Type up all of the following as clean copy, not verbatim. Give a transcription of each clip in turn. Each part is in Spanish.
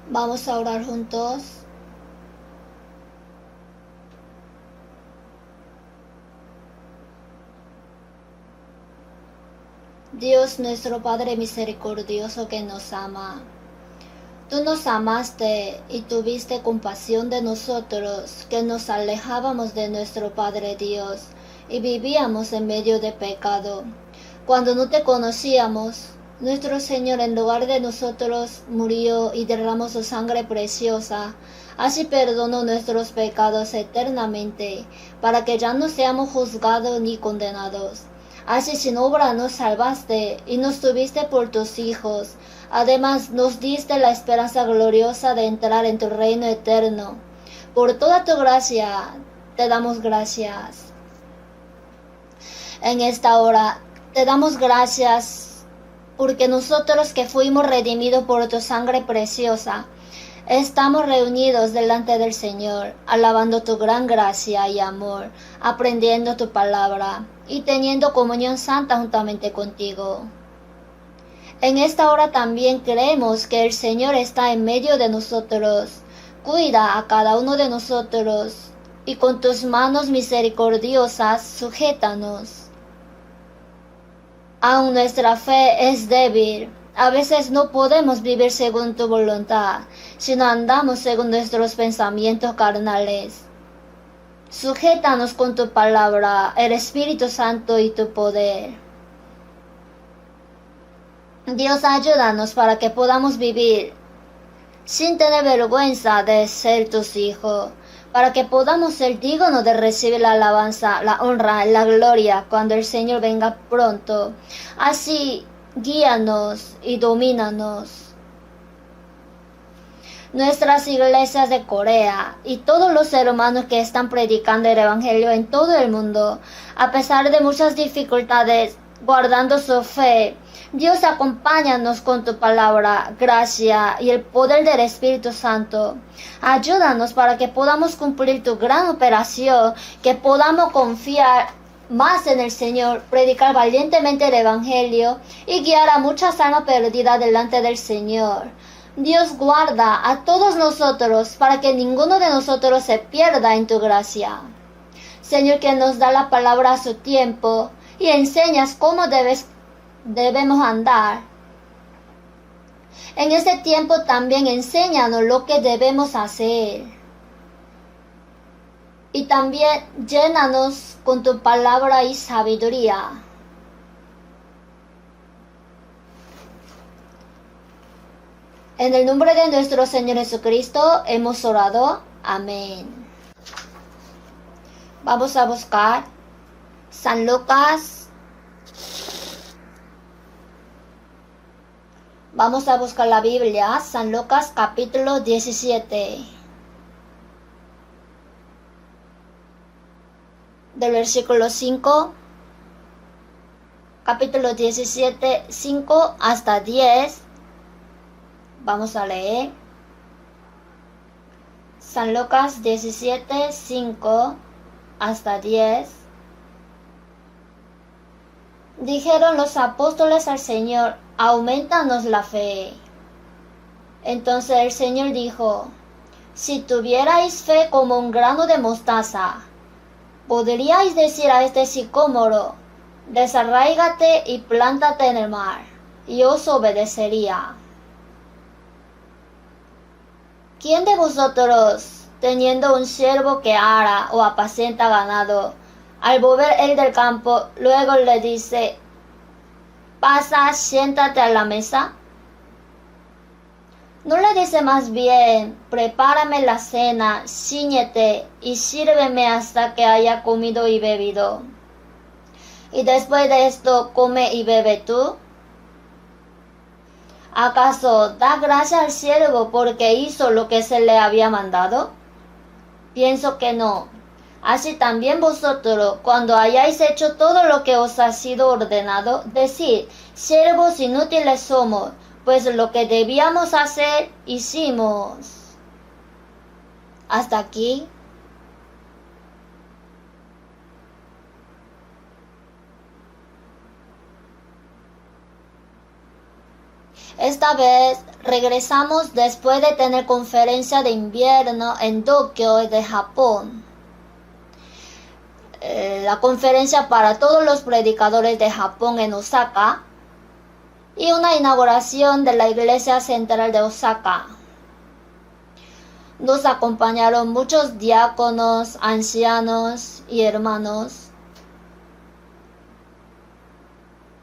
Vamos a orar juntos. Dios nuestro Padre misericordioso que nos ama, tú nos amaste y tuviste compasión de nosotros, que nos alejábamos de nuestro Padre Dios y vivíamos en medio de pecado. Cuando no te conocíamos, nuestro Señor en lugar de nosotros murió y derramó su sangre preciosa. Así perdonó nuestros pecados eternamente, para que ya no seamos juzgados ni condenados. Así sin obra nos salvaste y nos tuviste por tus hijos. Además nos diste la esperanza gloriosa de entrar en tu reino eterno. Por toda tu gracia te damos gracias. En esta hora te damos gracias porque nosotros que fuimos redimidos por tu sangre preciosa, estamos reunidos delante del Señor, alabando tu gran gracia y amor, aprendiendo tu palabra y teniendo comunión santa juntamente contigo. En esta hora también creemos que el Señor está en medio de nosotros. Cuida a cada uno de nosotros y con tus manos misericordiosas sujétanos. Aun nuestra fe es débil. A veces no podemos vivir según tu voluntad, sino andamos según nuestros pensamientos carnales. Sujétanos con tu palabra, el Espíritu Santo y tu poder. Dios, ayúdanos para que podamos vivir sin tener vergüenza de ser tus hijos, para que podamos ser dignos de recibir la alabanza, la honra, la gloria cuando el Señor venga pronto. Así, guíanos y domínanos. Nuestras iglesias de Corea y todos los hermanos que están predicando el Evangelio en todo el mundo, a pesar de muchas dificultades, guardando su fe, Dios, acompáñanos con tu palabra, gracia y el poder del Espíritu Santo. Ayúdanos para que podamos cumplir tu gran operación, que podamos confiar más en el Señor, predicar valientemente el Evangelio y guiar a muchas almas perdidas delante del Señor. Dios, guarda a todos nosotros para que ninguno de nosotros se pierda en tu gracia. Señor, que nos da la palabra a su tiempo y enseñas cómo debemos andar. En este tiempo también enséñanos lo que debemos hacer. Y también llénanos con tu palabra y sabiduría. En el nombre de nuestro Señor Jesucristo hemos orado. Amén. Vamos a buscar San Lucas. Vamos a buscar la Biblia, San Lucas capítulo 17. Del versículo 5, capítulo 17, 5 hasta 10. Vamos a leer. San Lucas 17, 5 hasta 10. Dijeron los apóstoles al Señor: aumentanos la fe. Entonces el Señor dijo: si tuvierais fe como un grano de mostaza, podríais decir a este sicómoro: desarráigate y plántate en el mar, y os obedecería. ¿Quién de vosotros, teniendo un siervo que ara o apacienta ganado, al volver él del campo, luego le dice: pasa, siéntate a la mesa? ¿No le dice más bien: prepárame la cena, cíñete y sírveme hasta que haya comido y bebido? Y después de esto, come y bebe tú. ¿Acaso da gracia al siervo porque hizo lo que se le había mandado? Pienso que no. Así también vosotros, cuando hayáis hecho todo lo que os ha sido ordenado, decid: siervos inútiles somos, pues lo que debíamos hacer, hicimos. Hasta aquí. Esta vez regresamos después de tener conferencia de invierno en Tokio de Japón. La conferencia para todos los predicadores de Japón en Osaka y una inauguración de la iglesia central de Osaka. Nos acompañaron muchos diáconos, ancianos y hermanos.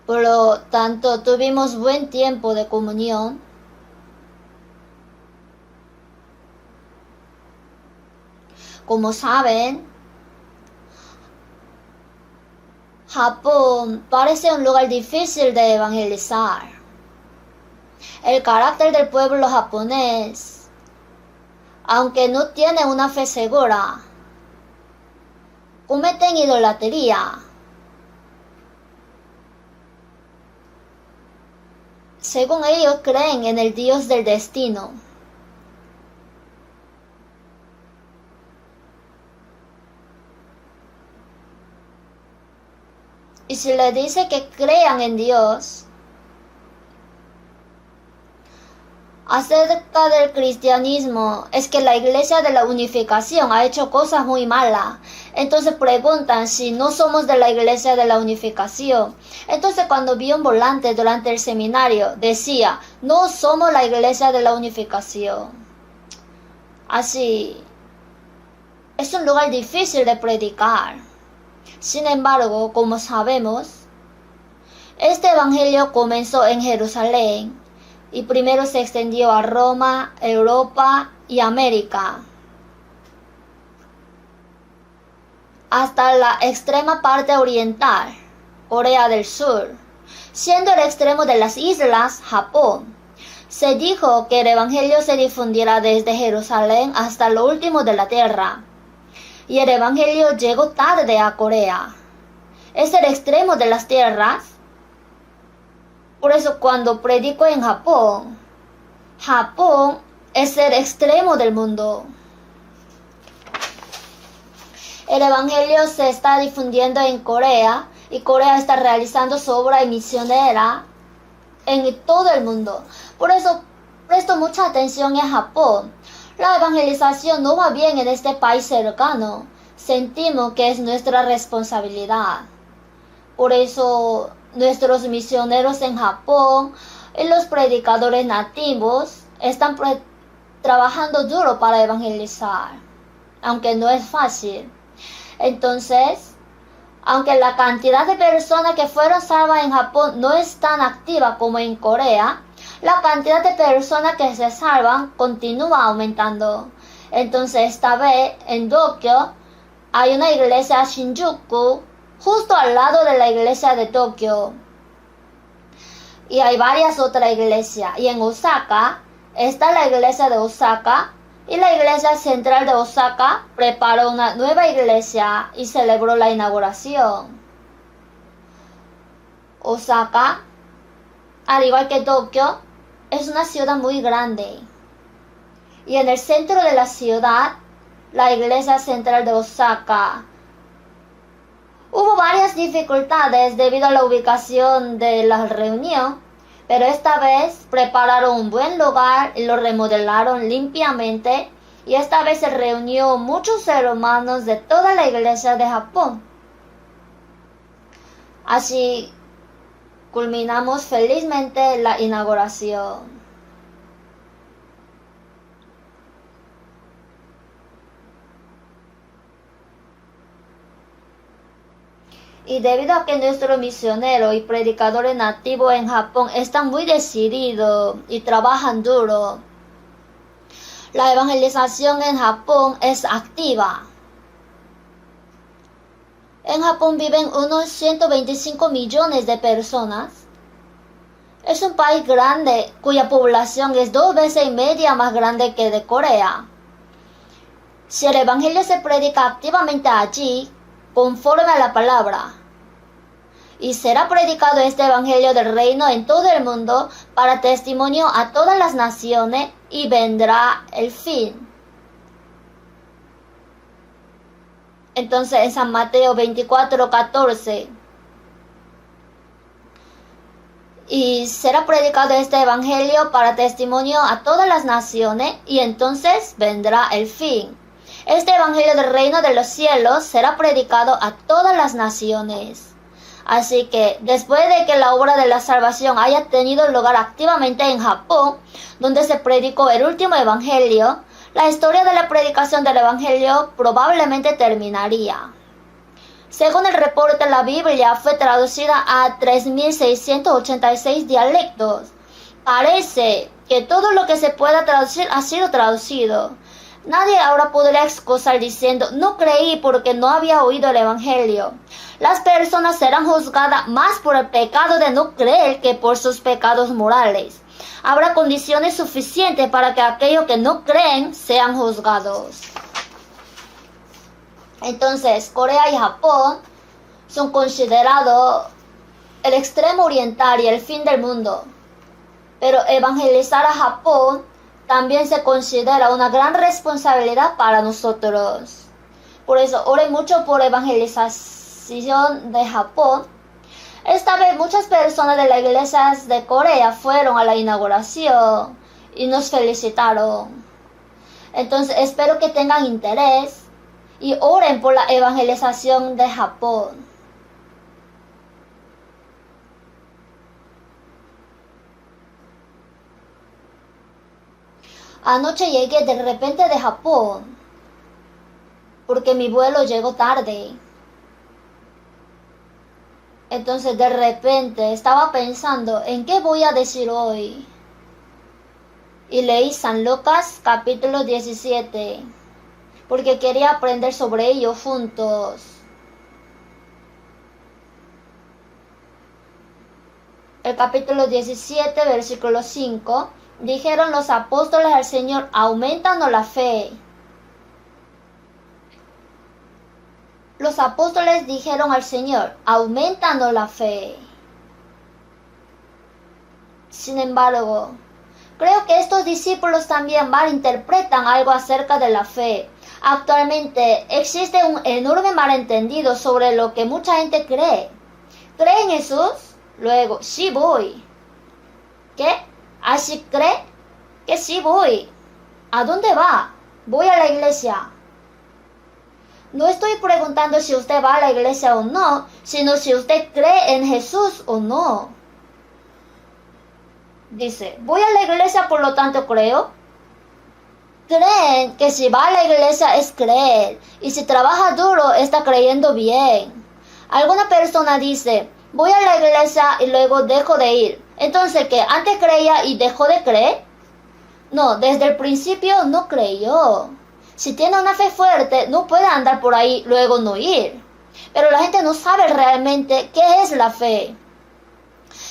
Por lo tanto, tuvimos buen tiempo de comunión. Como saben, Japón parece un lugar difícil de evangelizar. El carácter del pueblo japonés, aunque no tiene una fe segura, cometen idolatría. Según ellos creen en el Dios del destino. Y si le dice que crean en Dios, acerca del cristianismo es que la iglesia de la unificación ha hecho cosas muy malas. Entonces preguntan si no somos de la iglesia de la unificación. Entonces cuando vi un volante durante el seminario decía, no somos la iglesia de la unificación. Así, es un lugar difícil de predicar. Sin embargo, como sabemos, este evangelio comenzó en Jerusalén y primero se extendió a Roma, Europa y América, hasta la extrema parte oriental, Corea del Sur, siendo el extremo de las islas, Japón. Se dijo que el evangelio se difundiera desde Jerusalén hasta lo último de la tierra. Y el evangelio llegó tarde a Corea. Es el extremo de las tierras. Por eso cuando predico en Japón, Japón es el extremo del mundo. El evangelio se está difundiendo en Corea y Corea está realizando su obra misionera en todo el mundo. Por eso presto mucha atención en Japón. La evangelización no va bien en este país cercano. Sentimos que es nuestra responsabilidad. Por eso nuestros misioneros en Japón y los predicadores nativos están trabajando duro para evangelizar, aunque no es fácil. Entonces, aunque la cantidad de personas que fueron salvas en Japón no es tan activa como en Corea, la cantidad de personas que se salvan continúa aumentando. Entonces esta vez en Tokio hay una iglesia Shinjuku justo al lado de la iglesia de Tokio. Y hay varias otras iglesias. Y en Osaka está la iglesia de Osaka. Y la iglesia central de Osaka preparó una nueva iglesia y celebró la inauguración. Osaka, al igual que Tokio, es una ciudad muy grande. Y en el centro de la ciudad, la iglesia central de Osaka, hubo varias dificultades debido a la ubicación de la reunión, pero esta vez prepararon un buen lugar y lo remodelaron limpiamente, y esta vez se reunió muchos hermanos de toda la iglesia de Japón. Así culminamos felizmente la inauguración. Y debido a que nuestros misioneros y predicadores nativos en Japón están muy decididos y trabajan duro, la evangelización en Japón es activa. En Japón viven unos 125 millones de personas. Es un país grande cuya población es 2 veces y media más grande que de Corea. Si el evangelio se predica activamente allí, conforme a la palabra, y será predicado este evangelio del reino en todo el mundo para testimonio a todas las naciones, y vendrá el fin. Entonces en San Mateo 24:14, y será predicado este evangelio para testimonio a todas las naciones, y entonces vendrá el fin. Este evangelio del reino de los cielos será predicado a todas las naciones. Así que después de que la obra de la salvación haya tenido lugar activamente en Japón, donde se predicó el último evangelio, la historia de la predicación del evangelio probablemente terminaría. Según el reporte, la Biblia fue traducida a 3.686 dialectos. Parece que todo lo que se pueda traducir ha sido traducido. Nadie ahora podrá excusar diciendo, no creí porque no había oído el evangelio. Las personas serán juzgadas más por el pecado de no creer que por sus pecados morales. Habrá condiciones suficientes para que aquellos que no creen sean juzgados. Entonces, Corea y Japón son considerados el extremo oriental y el fin del mundo. Pero evangelizar a Japón también se considera una gran responsabilidad para nosotros. Por eso, ore mucho por evangelización de Japón. Esta vez muchas personas de las iglesias de Corea fueron a la inauguración y nos felicitaron. Entonces, espero que tengan interés y oren por la evangelización de Japón. Anoche llegué de repente de Japón, porque mi vuelo llegó tarde. Entonces de repente estaba pensando en qué voy a decir hoy. Y leí San Lucas capítulo 17. Porque quería aprender sobre ello juntos. El capítulo 17, versículo 5, dijeron los apóstoles al Señor, aumentanos la fe. Los apóstoles dijeron al Señor, aumentanos la fe. Sin embargo, creo que estos discípulos también malinterpretan algo acerca de la fe. Actualmente existe un enorme malentendido sobre lo que mucha gente cree. ¿Cree en Jesús? Luego, sí voy. ¿Qué? ¿Así cree? Que sí voy. ¿A dónde va? Voy a la iglesia. No estoy preguntando si usted va a la iglesia o no, sino si usted cree en Jesús o no. Dice, voy a la iglesia, por lo tanto creo. Creen que si va a la iglesia es creer, y si trabaja duro está creyendo bien. Alguna persona dice, voy a la iglesia y luego dejo de ir. Entonces, ¿qué? ¿Antes creía y dejó de creer? No, desde el principio no creyó. Si tiene una fe fuerte, no puede andar por ahí luego no ir. Pero la gente no sabe realmente qué es la fe.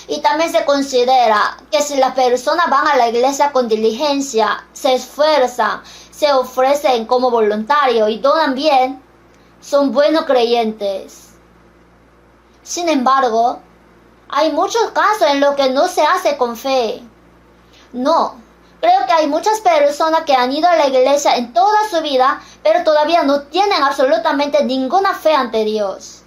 Y también se considera que si las personas van a la iglesia con diligencia, se esfuerzan, se ofrecen como voluntarios y donan bien, son buenos creyentes. Sin embargo, hay muchos casos en los que no se hace con fe. No, creo que hay muchas personas que han ido a la iglesia en toda su vida, pero todavía no tienen absolutamente ninguna fe ante Dios.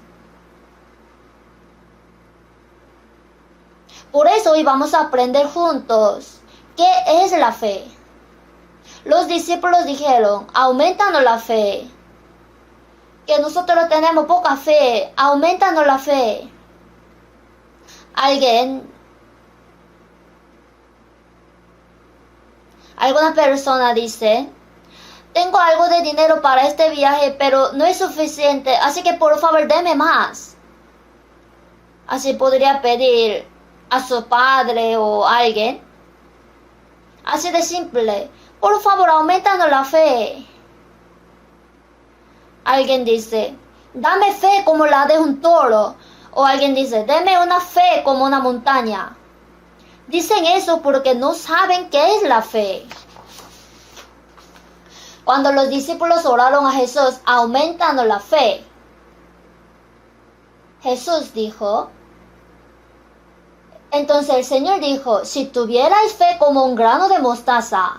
Por eso hoy vamos a aprender juntos qué es la fe. Los discípulos dijeron, aumentanos la fe. Que nosotros tenemos poca fe, aumentanos la fe. Alguna persona dice, tengo algo de dinero para este viaje, pero no es suficiente, así que por favor deme más. Así podría pedir a su padre o a alguien. Así de simple. Por favor, aumentanos la fe. Alguien dice, dame fe como la de un toro. O alguien dice, deme una fe como una montaña. Dicen eso porque no saben qué es la fe. Cuando los discípulos oraron a Jesús, aumentanos la fe. Jesús dijo, entonces el Señor dijo, si tuvierais fe como un grano de mostaza.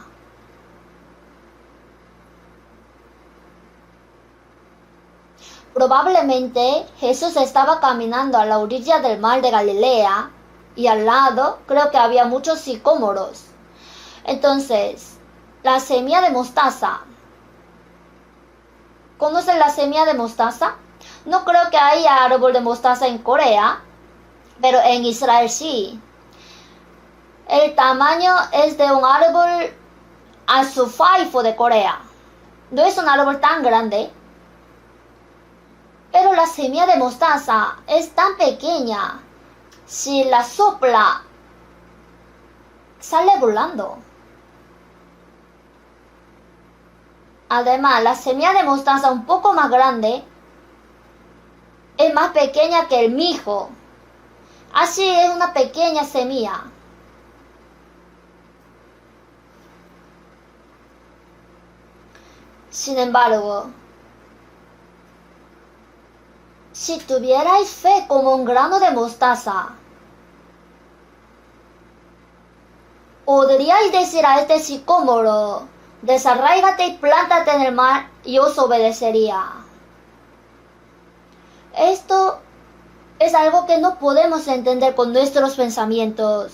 Probablemente Jesús estaba caminando a la orilla del mar de Galilea y al lado creo que había muchos sicómoros. Entonces, la semilla de mostaza. ¿Conocen la semilla de mostaza? No creo que haya árbol de mostaza en Corea, pero en Israel sí. El tamaño es de un árbol azufaifo de Corea. No es un árbol tan grande. Pero la semilla de mostaza es tan pequeña. Si la sopla, sale volando. Además, la semilla de mostaza un poco más grande es más pequeña que el mijo. Así es una pequeña semilla. Sin embargo, si tuvierais fe como un grano de mostaza, podríais decir a este sicómoro: desarráigate y plántate en el mar, y os obedecería. Esto es algo que no podemos entender con nuestros pensamientos.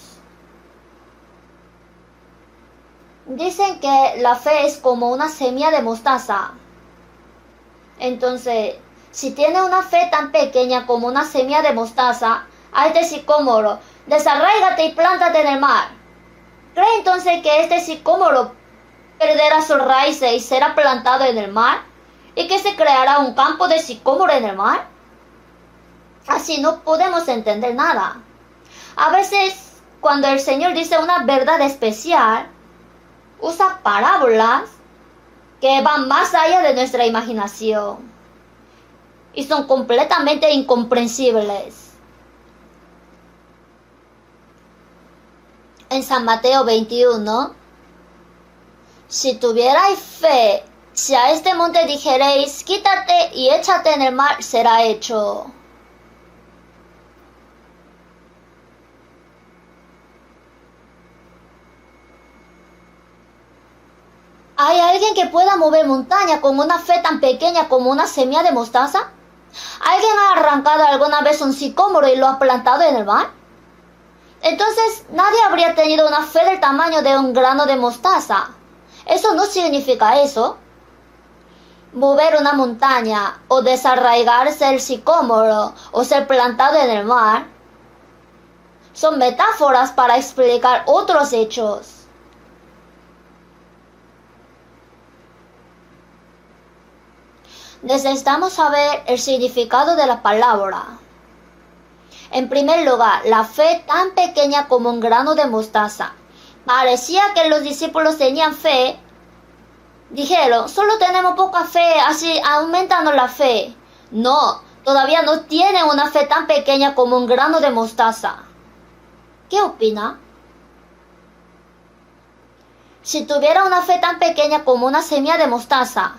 Dicen que la fe es como una semilla de mostaza. Entonces, si tiene una fe tan pequeña como una semilla de mostaza, a este sicómoro: desarráigate y plántate en el mar. ¿Cree entonces que este sicómoro perderá sus raíces y será plantado en el mar? ¿Y que se creará un campo de sicómoro en el mar? Así no podemos entender nada. A veces, cuando el Señor dice una verdad especial, usa parábolas que van más allá de nuestra imaginación y son completamente incomprensibles. En San Mateo 21, si tuvierais fe, si a este monte dijereis: quítate y échate en el mar, será hecho. ¿Hay alguien que pueda mover montaña con una fe tan pequeña como una semilla de mostaza? ¿Alguien ha arrancado alguna vez un sicómoro y lo ha plantado en el mar? Entonces nadie habría tenido una fe del tamaño de un grano de mostaza. Eso no significa eso. Mover una montaña, o desarraigarse el sicómoro, o ser plantado en el mar, son metáforas para explicar otros hechos. Necesitamos saber el significado de la palabra. En primer lugar, la fe tan pequeña como un grano de mostaza. Parecía que los discípulos tenían fe. Dijeron: solo tenemos poca fe, así aumentanos la fe. No, todavía no tienen una fe tan pequeña como un grano de mostaza. ¿Qué opina? Si tuviera una fe tan pequeña como una semilla de mostaza,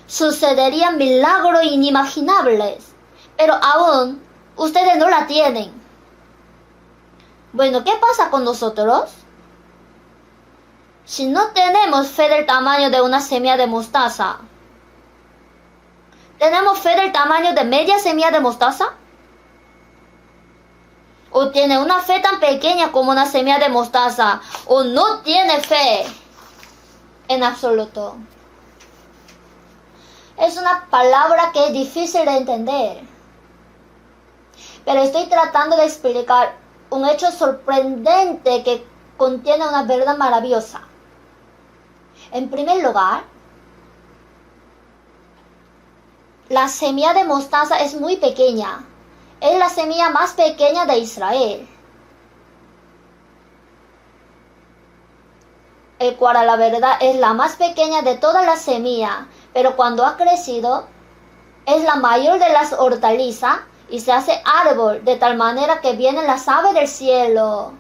sucederían milagros inimaginables, pero aún ustedes no la tienen. Bueno, ¿qué pasa con nosotros? Si no tenemos fe del tamaño de una semilla de mostaza, ¿tenemos fe del tamaño de media semilla de mostaza? O tiene una fe tan pequeña como una semilla de mostaza, o no tiene fe en absoluto. Es una palabra que es difícil de entender, pero estoy tratando de explicar un hecho sorprendente que contiene una verdad maravillosa. En primer lugar, la semilla de mostaza es muy pequeña. Es la semilla más pequeña de Israel, el cual a la verdad es la más pequeña de todas las semillas, pero cuando ha crecido es la mayor de las hortalizas y se hace árbol, de tal manera que vienen las aves del cielo.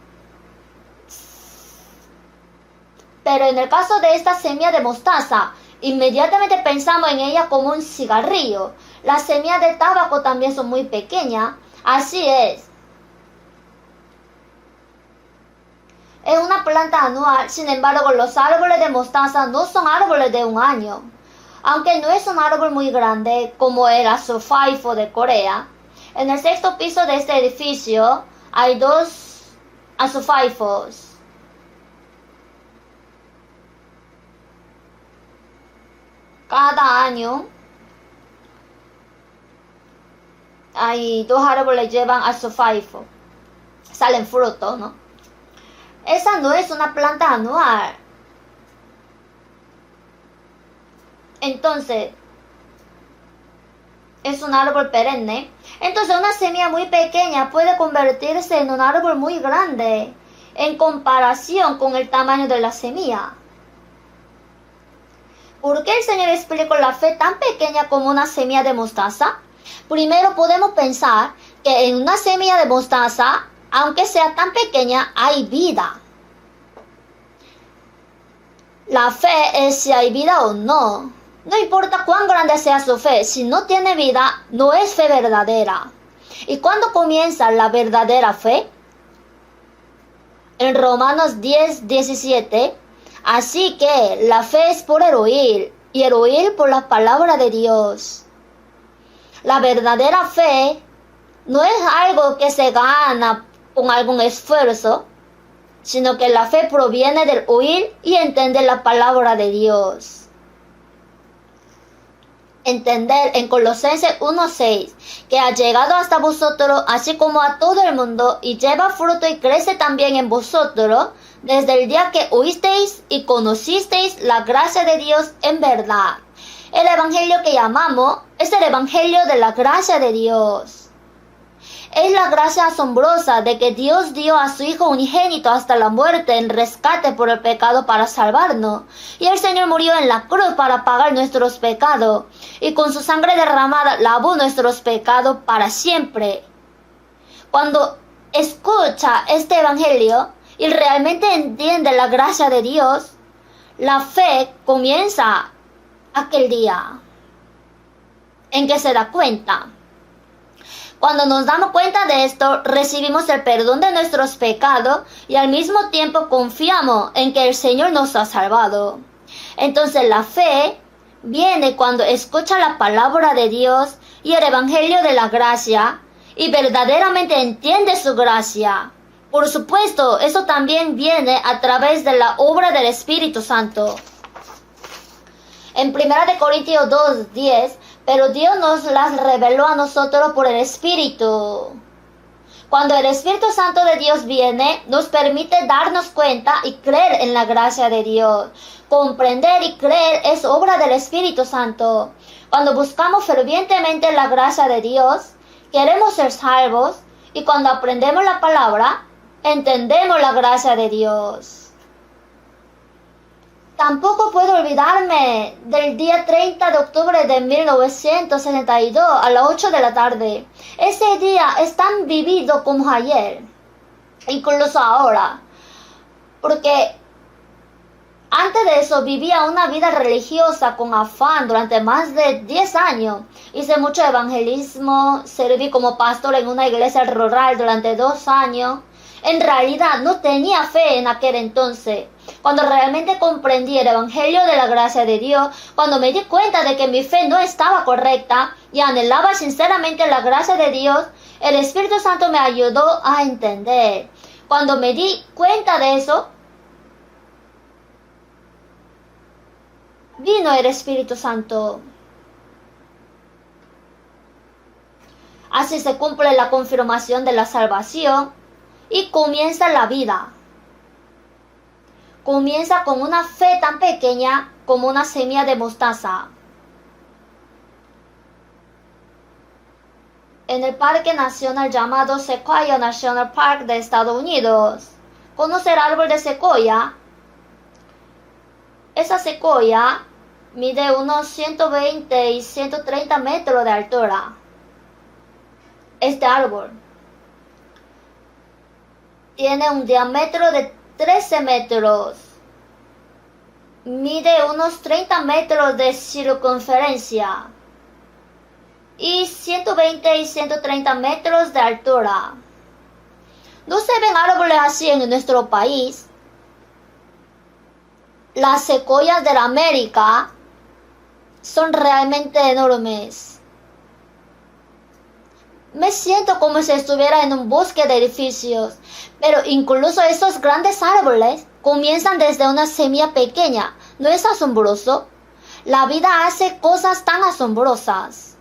Pero en el caso de esta semilla de mostaza, inmediatamente pensamos en ella como un cigarrillo. Las semillas de tabaco también son muy pequeñas. Así es. Es una planta anual, sin embargo, los árboles de mostaza no son árboles de un año. Aunque no es un árbol muy grande como el azufaifo de Corea, en el sexto piso de este edificio hay dos azufaifos. Cada año hay 2 árboles llevan azufaifo, salen frutos, ¿no? Esa no es una planta anual. Entonces, es un árbol perenne. Entonces, una semilla muy pequeña puede convertirse en un árbol muy grande en comparación con el tamaño de la semilla. ¿Por qué el Señor explicó la fe tan pequeña como una semilla de mostaza? Primero podemos pensar que en una semilla de mostaza, aunque sea tan pequeña, hay vida. La fe es si hay vida o no. No importa cuán grande sea su fe, si no tiene vida, no es fe verdadera. ¿Y cuándo comienza la verdadera fe? En Romanos 10:17, así que la fe es por el oír, y el oír por la palabra de Dios. La verdadera fe no es algo que se gana con algún esfuerzo, sino que la fe proviene del oír y entender la palabra de Dios. Entender en Colosenses 1:6 que ha llegado hasta vosotros así como a todo el mundo y lleva fruto y crece también en vosotros desde el día que oísteis y conocisteis la gracia de Dios en verdad. El evangelio que llamamos es el evangelio de la gracia de Dios. Es la gracia asombrosa de que Dios dio a su Hijo unigénito hasta la muerte en rescate por el pecado para salvarnos. Y el Señor murió en la cruz para pagar nuestros pecados. Y con su sangre derramada lavó nuestros pecados para siempre. Cuando escucha este evangelio y realmente entiende la gracia de Dios, la fe comienza aquel día en que se da cuenta. Cuando nos damos cuenta de esto, recibimos el perdón de nuestros pecados y al mismo tiempo confiamos en que el Señor nos ha salvado. Entonces la fe viene cuando escucha la palabra de Dios y el evangelio de la gracia y verdaderamente entiende su gracia. Por supuesto, eso también viene a través de la obra del Espíritu Santo. En 1 Corintios 2:10, pero Dios nos las reveló a nosotros por el Espíritu. Cuando el Espíritu Santo de Dios viene, nos permite darnos cuenta y creer en la gracia de Dios. Comprender y creer es obra del Espíritu Santo. Cuando buscamos fervientemente la gracia de Dios, queremos ser salvos y cuando aprendemos la palabra, entendemos la gracia de Dios. Tampoco puedo olvidarme del día 30 de octubre de 1962 a las 8 de la tarde. Ese día es tan vivido como ayer, incluso ahora, porque antes de eso vivía una vida religiosa con afán durante más de 10 años. Hice mucho evangelismo, serví como pastor en una iglesia rural durante 2 años. En realidad no tenía fe en aquel entonces. Cuando realmente comprendí el evangelio de la gracia de Dios, cuando me di cuenta de que mi fe no estaba correcta y anhelaba sinceramente la gracia de Dios, el Espíritu Santo me ayudó a entender. Cuando me di cuenta de eso, vino el Espíritu Santo. Así se cumple la confirmación de la salvación y comienza la vida. Comienza con una fe tan pequeña como una semilla de mostaza. En el parque nacional llamado Sequoia National Park de Estados Unidos, ¿conoce el árbol de secoya? Esa secoya mide unos 120 y 130 metros de altura. Este árbol tiene un diámetro de 13 metros. Mide unos 30 metros de circunferencia y 120 y 130 metros de altura. No se ven árboles así en nuestro país. Las secoyas de la América son realmente enormes. Me siento como si estuviera en un bosque de edificios, pero incluso esos grandes árboles comienzan desde una semilla pequeña. ¿No es asombroso? La vida hace cosas tan asombrosas.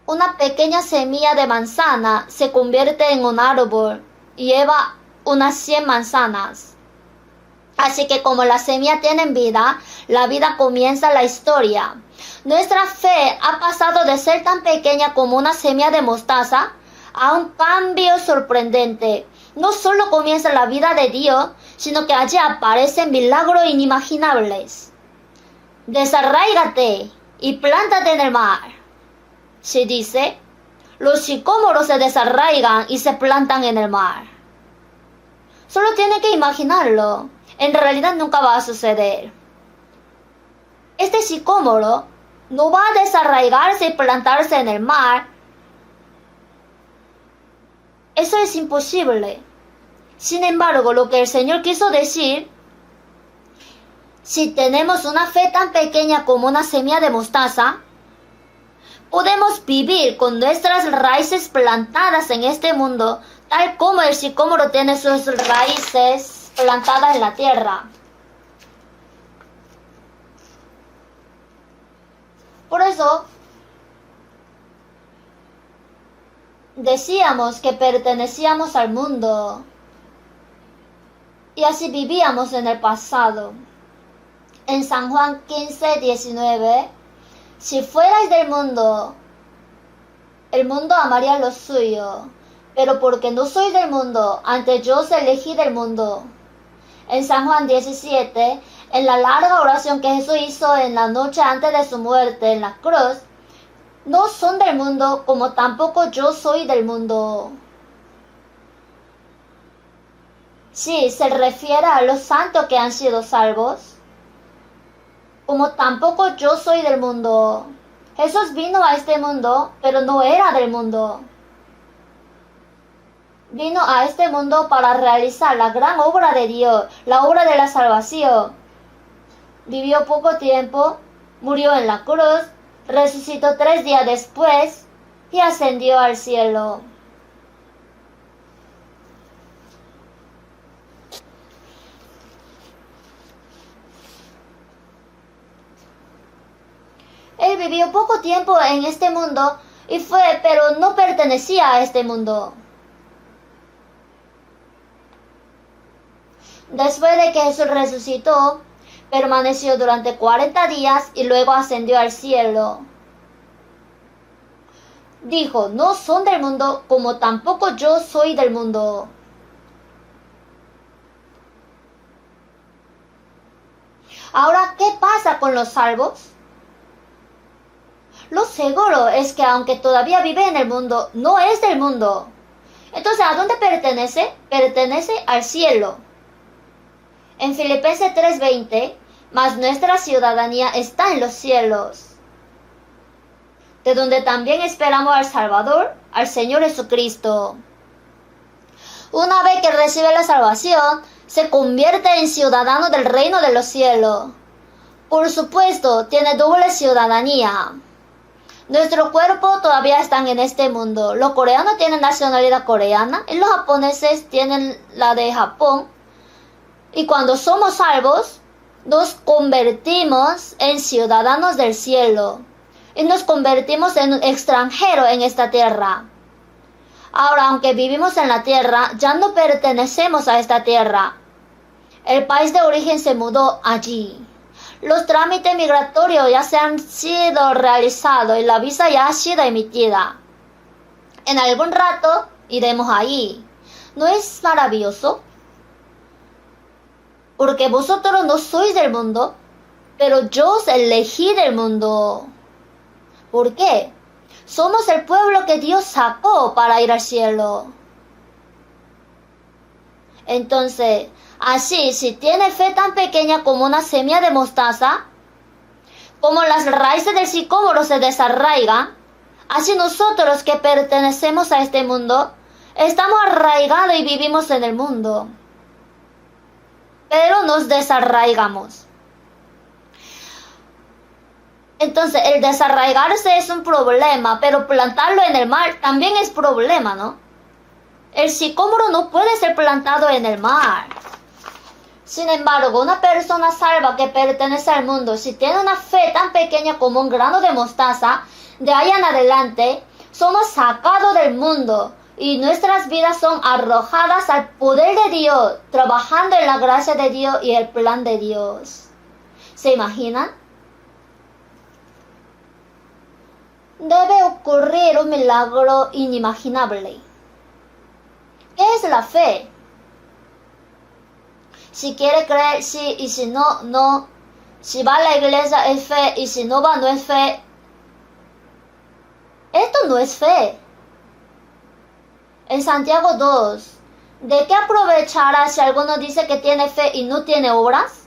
Una pequeña semilla de manzana se convierte en un árbol y lleva unas 100 manzanas. Así que como las semillas tienen vida, la vida comienza la historia. Nuestra fe ha pasado de ser tan pequeña como una semilla de mostaza a un cambio sorprendente. No solo comienza la vida de Dios, sino que allí aparecen milagros inimaginables. Desarráigate y plántate en el mar. Se dice, los sicómoros se desarraigan y se plantan en el mar. Solo tiene que imaginarlo. En realidad nunca va a suceder. Este sicómoro no va a desarraigarse y plantarse en el mar. Eso es imposible. Sin embargo, lo que el Señor quiso decir, si tenemos una fe tan pequeña como una semilla de mostaza, podemos vivir con nuestras raíces plantadas en este mundo, tal como el sicómoro tiene sus raíces plantadas en la tierra. Por eso, decíamos que pertenecíamos al mundo y así vivíamos en el pasado. En San Juan 15:19, si fuerais del mundo, el mundo amaría lo suyo, pero porque no soy del mundo, antes yo os elegí del mundo. En San Juan 17, en la larga oración que Jesús hizo en la noche antes de su muerte en la cruz, no son del mundo como tampoco yo soy del mundo. Sí, se refiere a los santos que han sido salvos, como tampoco yo soy del mundo. Jesús vino a este mundo, pero no era del mundo. Vino a este mundo para realizar la gran obra de Dios, la obra de la salvación. Vivió poco tiempo, murió en la cruz, resucitó 3 días después y ascendió al cielo. Él vivió poco tiempo en este mundo pero no pertenecía a este mundo. Después de que Jesús resucitó, permaneció durante 40 días y luego ascendió al cielo. Dijo, no son del mundo como tampoco yo soy del mundo. Ahora, ¿qué pasa con los salvos? Lo seguro es que aunque todavía vive en el mundo, no es del mundo. Entonces, ¿a dónde pertenece? Pertenece al cielo. En Filipenses 3:20, mas nuestra ciudadanía está en los cielos, de donde también esperamos al Salvador, al Señor Jesucristo. Una vez que recibe la salvación, se convierte en ciudadano del reino de los cielos. Por supuesto, tiene doble ciudadanía. Nuestro cuerpo todavía están en este mundo. Los coreanos tienen nacionalidad coreana y los japoneses tienen la de Japón. Y cuando somos salvos, nos convertimos en ciudadanos del cielo y nos convertimos en extranjeros en esta tierra. Ahora, aunque vivimos en la tierra, ya no pertenecemos a esta tierra. El país de origen se mudó allí. Los trámites migratorios ya se han sido realizados y la visa ya ha sido emitida. En algún rato iremos allí. ¿No es maravilloso? Porque vosotros no sois del mundo, pero yo os elegí del mundo. ¿Por qué? Somos el pueblo que Dios sacó para ir al cielo. Entonces, así, si tiene fe tan pequeña como una semilla de mostaza, como las raíces del sicómoro se desarraigan, así nosotros que pertenecemos a este mundo, estamos arraigados y vivimos en el mundo. Pero nos desarraigamos. Entonces, el desarraigarse es un problema, pero plantarlo en el mar también es problema, ¿no? El sicómoro no puede ser plantado en el mar. Sin embargo, una persona salva que pertenece al mundo, si tiene una fe tan pequeña como un grano de mostaza, de ahí en adelante, somos sacados del mundo y nuestras vidas son arrojadas al poder de Dios, trabajando en la gracia de Dios y el plan de Dios. ¿Se imaginan? Debe ocurrir un milagro inimaginable. ¿Qué es la fe? Si quiere creer, sí, y si no, no. Si va a la iglesia es fe, y si no va, no es fe. Esto no es fe. En Santiago 2, ¿de qué aprovechará si alguno dice que tiene fe y no tiene obras?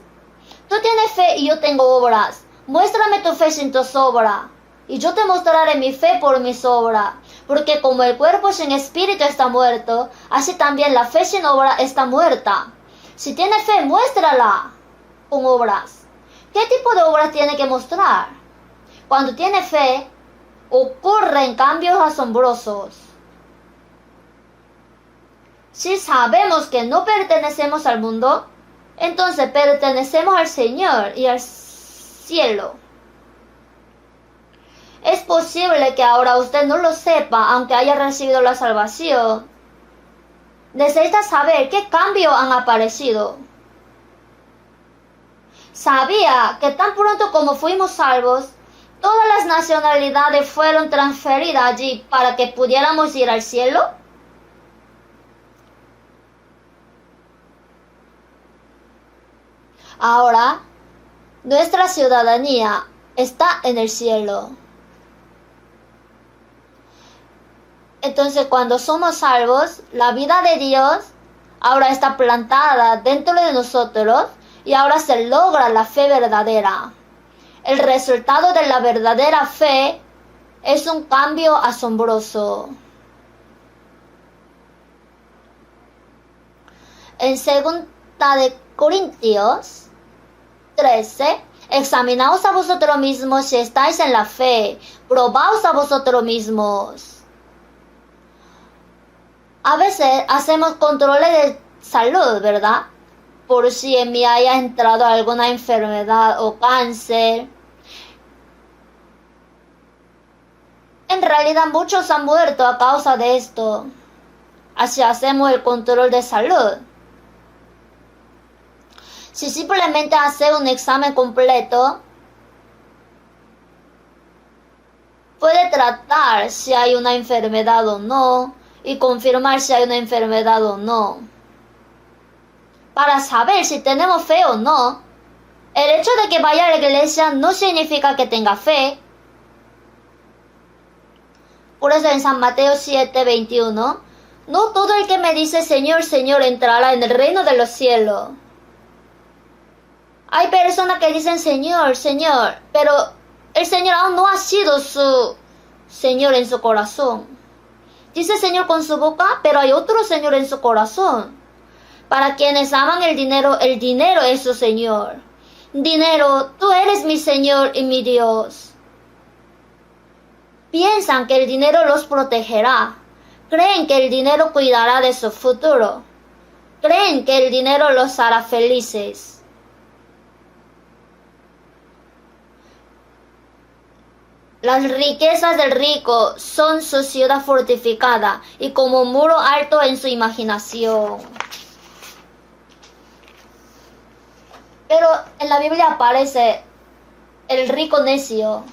Tú tienes fe y yo tengo obras. Muéstrame tu fe sin tus obras, y yo te mostraré mi fe por mis obras. Porque como el cuerpo sin espíritu está muerto, así también la fe sin obra está muerta. Si tiene fe, muéstrala con obras. ¿Qué tipo de obras tiene que mostrar? Cuando tiene fe, ocurren cambios asombrosos. Si sabemos que no pertenecemos al mundo, entonces pertenecemos al Señor y al cielo. Es posible que ahora usted no lo sepa, aunque haya recibido la salvación. Necesita saber qué cambios han aparecido. ¿Sabía que tan pronto como fuimos salvos, todas las nacionalidades fueron transferidas allí para que pudiéramos ir al cielo? Ahora, nuestra ciudadanía está en el cielo. Entonces, cuando somos salvos, la vida de Dios ahora está plantada dentro de nosotros y ahora se logra la fe verdadera. El resultado de la verdadera fe es un cambio asombroso. En 2 de Corintios 13, examinaos a vosotros mismos si estáis en la fe, probaos a vosotros mismos. A veces hacemos controles de salud, ¿verdad? Por si en mí haya entrado alguna enfermedad o cáncer. En realidad muchos han muerto a causa de esto. Así hacemos el control de salud. Si simplemente hace un examen completo, puede tratar si hay una enfermedad o no y confirmar si hay una enfermedad o no. Para saber si tenemos fe o no, el hecho de que vaya a la iglesia no significa que tenga fe. Por eso en San Mateo 7:21, no todo el que me dice Señor, Señor entrará en el reino de los cielos. Hay personas que dicen Señor, Señor, pero el Señor aún no ha sido su Señor en su corazón. Dice Señor con su boca, pero hay otro Señor en su corazón. Para quienes aman el dinero es su Señor. Dinero, tú eres mi Señor y mi Dios. Piensan que el dinero los protegerá. Creen que el dinero cuidará de su futuro. Creen que el dinero los hará felices. Las riquezas del rico son su ciudad fortificada y como un muro alto en su imaginación. Pero en la Biblia aparece el rico necio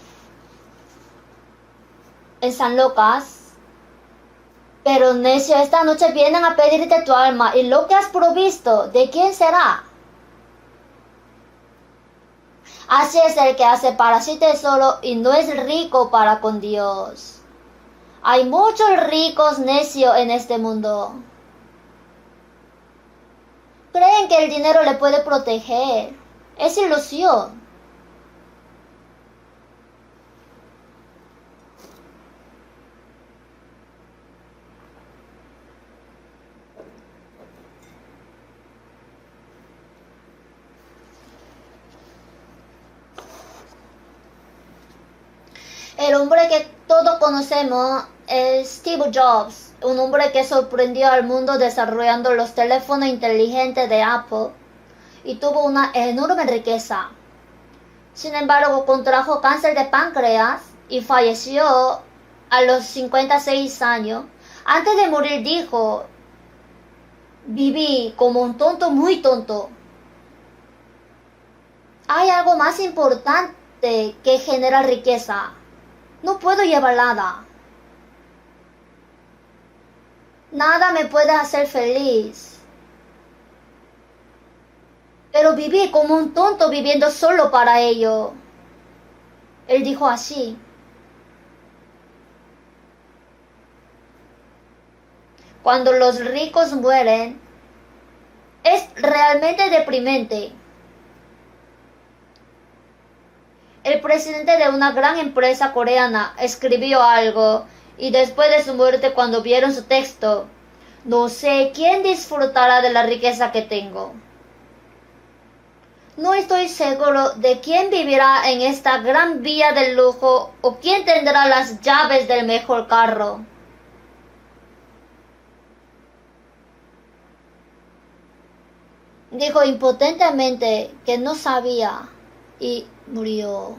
en San Lucas. Pero necio, esta noche vienen a pedirte tu alma y lo que has provisto, ¿de quién será? Así es el que hace para sí tesoro y no es rico para con Dios. Hay muchos ricos necios en este mundo. Creen que el dinero le puede proteger. Es ilusión. conocemos es Steve Jobs, un hombre que sorprendió al mundo desarrollando los teléfonos inteligentes de Apple y tuvo una enorme riqueza. Sin embargo, contrajo cáncer de páncreas y falleció a los 56 años. Antes de morir dijo: viví como un tonto, muy tonto. Hay algo más importante que generar riqueza. No puedo llevar nada. Nada me puede hacer feliz. Pero viví como un tonto viviendo solo para ello. Él dijo así. Cuando los ricos mueren, es realmente deprimente. El presidente de una gran empresa coreana escribió algo y después de su muerte, cuando vieron su texto, no sé quién disfrutará de la riqueza que tengo. No estoy seguro de quién vivirá en esta gran villa del lujo o quién tendrá las llaves del mejor carro. Dijo impotentemente que no sabía y murió.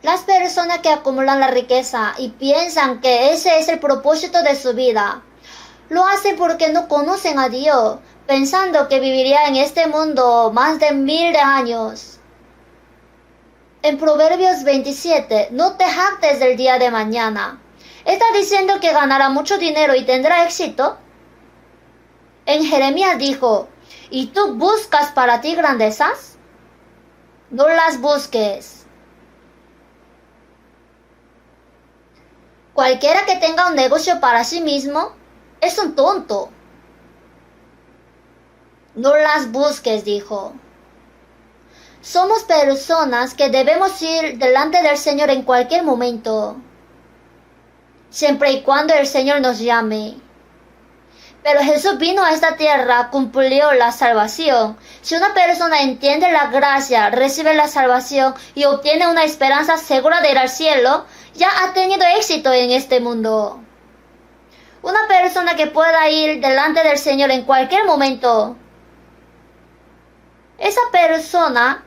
Las personas que acumulan la riqueza y piensan que ese es el propósito de su vida, lo hacen porque no conocen a Dios, pensando que viviría en este mundo más de 1000 años. En Proverbios 27, no te jactes del día de mañana. ¿Está diciendo que ganará mucho dinero y tendrá éxito? En Jeremías dijo: ¿y tú buscas para ti grandezas? No las busques. Cualquiera que tenga un negocio para sí mismo es un tonto. No las busques, dijo. Somos personas que debemos ir delante del Señor en cualquier momento, siempre y cuando el Señor nos llame. Pero Jesús vino a esta tierra, cumplió la salvación. Si una persona entiende la gracia, recibe la salvación y obtiene una esperanza segura de ir al cielo, ya ha tenido éxito en este mundo. Una persona que pueda ir delante del Señor en cualquier momento, esa persona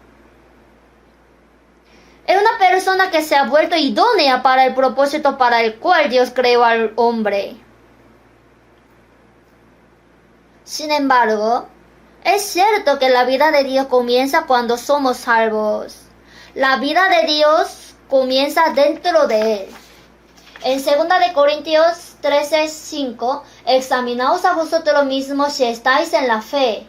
es una persona que se ha vuelto idónea para el propósito para el cual Dios creó al hombre. Sin embargo, es cierto que la vida de Dios comienza cuando somos salvos. La vida de Dios comienza dentro de Él. En 2 Corintios 13:5, examinaos a vosotros mismos si estáis en la fe.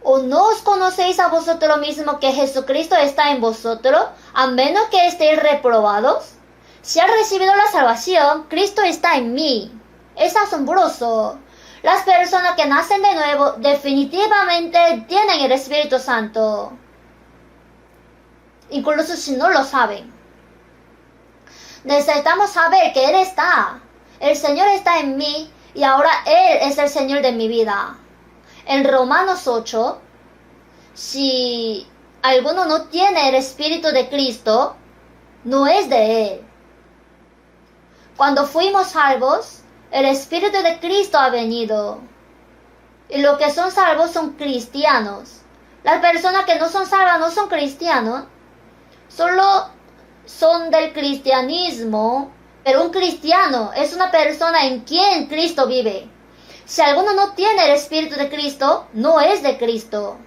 ¿O no os conocéis a vosotros mismos que Jesucristo está en vosotros, a menos que estéis reprobados? Si has recibido la salvación, Cristo está en mí. Es asombroso. Las personas que nacen de nuevo definitivamente tienen el Espíritu Santo, incluso si no lo saben. Necesitamos saber que Él está. El Señor está en mí y ahora Él es el Señor de mi vida. En Romanos 8, si alguno no tiene el Espíritu de Cristo, no es de Él. Cuando fuimos salvos, el Espíritu de Cristo ha venido. Y los que son salvos son cristianos. Las personas que no son salvas no son cristianos. Solo son del cristianismo. Pero un cristiano es una persona en quien Cristo vive. Si alguno no tiene el Espíritu de Cristo, no es de Cristo.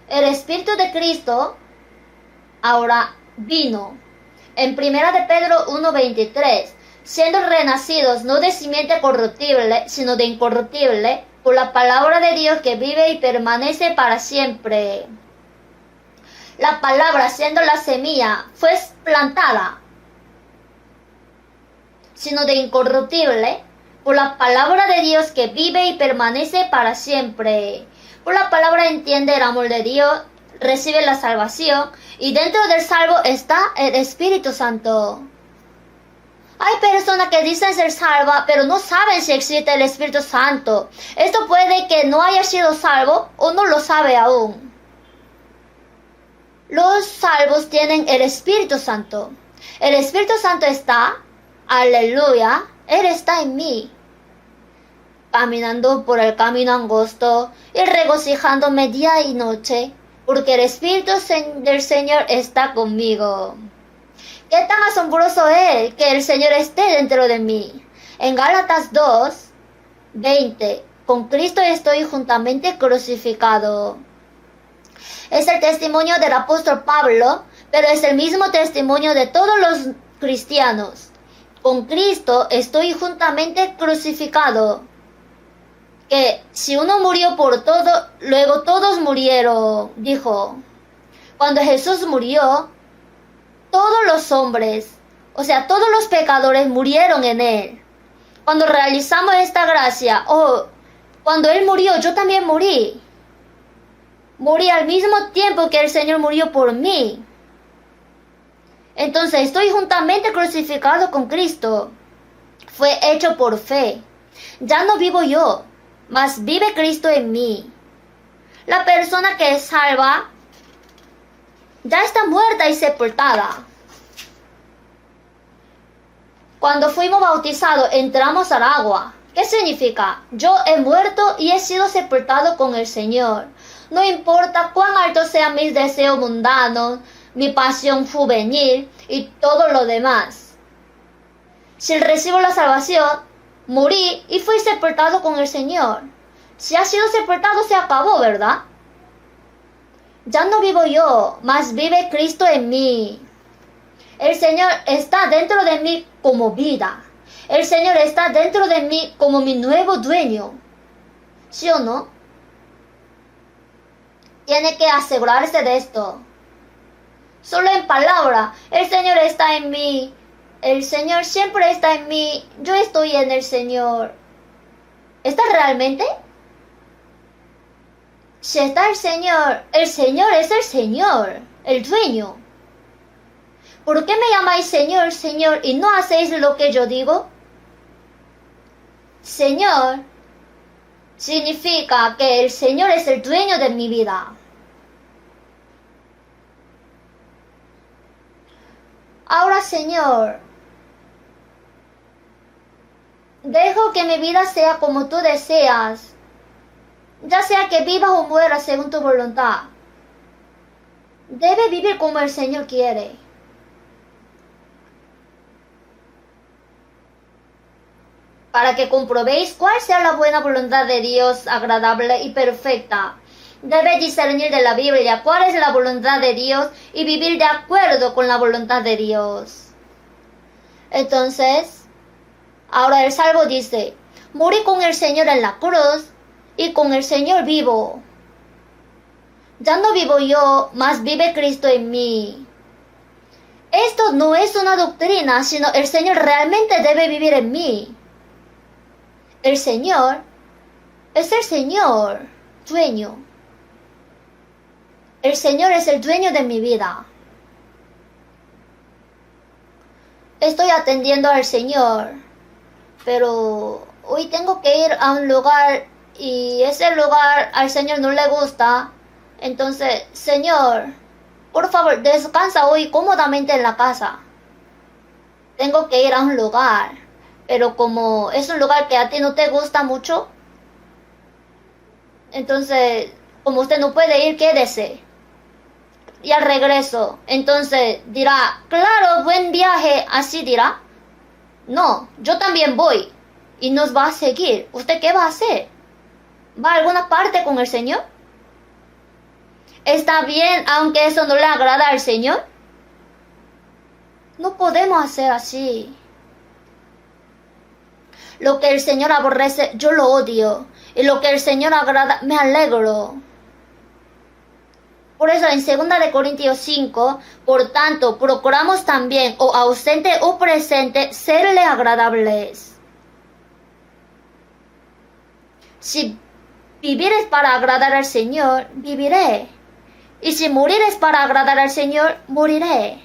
El Espíritu de Cristo ahora vino. En 1 de Pedro 1:23, siendo renacidos no de simiente corruptible, sino de incorruptible, por la palabra de Dios que vive y permanece para siempre. La palabra, siendo la semilla, fue plantada, sino de incorruptible, por la palabra de Dios que vive y permanece para siempre. Por la palabra entiende el amor de Dios, recibe la salvación, y dentro del salvo está el Espíritu Santo. Hay personas que dicen ser salvas, pero no saben si existe el Espíritu Santo. Esto puede que no haya sido salvo o no lo sabe aún. Los salvos tienen el Espíritu Santo. El Espíritu Santo está, aleluya, Él está en mí, caminando por el camino angosto y regocijándome día y noche, porque el Espíritu del Señor está conmigo. Qué tan asombroso es que el Señor esté dentro de mí. En Gálatas 2:20, con Cristo estoy juntamente crucificado. Es el testimonio del apóstol Pablo, pero es el mismo testimonio de todos los cristianos. Con Cristo estoy juntamente crucificado. Que si uno murió por todo, luego todos murieron, dijo. Cuando Jesús murió, todos los hombres, o sea, todos los pecadores murieron en Él. Cuando realizamos esta gracia, cuando Él murió, yo también morí. Morí al mismo tiempo que el Señor murió por mí. Entonces estoy juntamente crucificado con Cristo. Fue hecho por fe. Ya no vivo yo, mas vive Cristo en mí. La persona que es salva ya está muerta y sepultada. Cuando fuimos bautizados, entramos al agua. ¿Qué significa? Yo he muerto y he sido sepultado con el Señor. No importa cuán altos sean mis deseos mundanos, mi pasión juvenil y todo lo demás. Si recibo la salvación, morí y fui sepultado con el Señor. Si ha sido sepultado, se acabó, ¿verdad? Ya no vivo yo, mas vive Cristo en mí. El Señor está dentro de mí como vida. El Señor está dentro de mí como mi nuevo dueño. ¿Sí o no? Tiene que asegurarse de esto. Solo en palabra, el Señor está en mí. El Señor siempre está en mí. Yo estoy en el Señor. ¿Está realmente? Si está el Señor es el Señor, el dueño. ¿Por qué me llamáis Señor, Señor, y no hacéis lo que yo digo? Señor significa que el Señor es el dueño de mi vida. Ahora, Señor, dejo que mi vida sea como tú deseas, ya sea que vivas o mueras según tu voluntad. Debe vivir como el Señor quiere. Para que comprobéis cuál sea la buena voluntad de Dios, agradable y perfecta. Debéis discernir de la Biblia cuál es la voluntad de Dios y vivir de acuerdo con la voluntad de Dios. Entonces, ahora el salvo dice, morí con el Señor en la cruz y con el Señor vivo. Ya no vivo yo, mas vive Cristo en mí. Esto no es una doctrina, sino el Señor realmente debe vivir en mí. El Señor es el Señor, dueño. El Señor es el dueño de mi vida. Estoy atendiendo al Señor, pero hoy tengo que ir a un lugar y ese lugar al Señor no le gusta. Entonces, Señor, por favor, descansa hoy cómodamente en la casa. Tengo que ir a un lugar, pero como es un lugar que a ti no te gusta mucho, entonces, como usted no puede ir, quédese. Y al regreso, entonces dirá, claro, buen viaje, así dirá. No, yo también voy y nos va a seguir. ¿Usted qué va a hacer? ¿Va a alguna parte con el Señor? ¿Está bien aunque eso no le agrada al Señor? No podemos hacer así. Lo que el Señor aborrece, yo lo odio. Y lo que el Señor agrada, me alegro. Por eso en 2 Corintios 5, por tanto, procuramos también, o ausente o presente, serle agradables. Si vivieres para agradar al Señor, viviré. Y si murieres para agradar al Señor, moriré.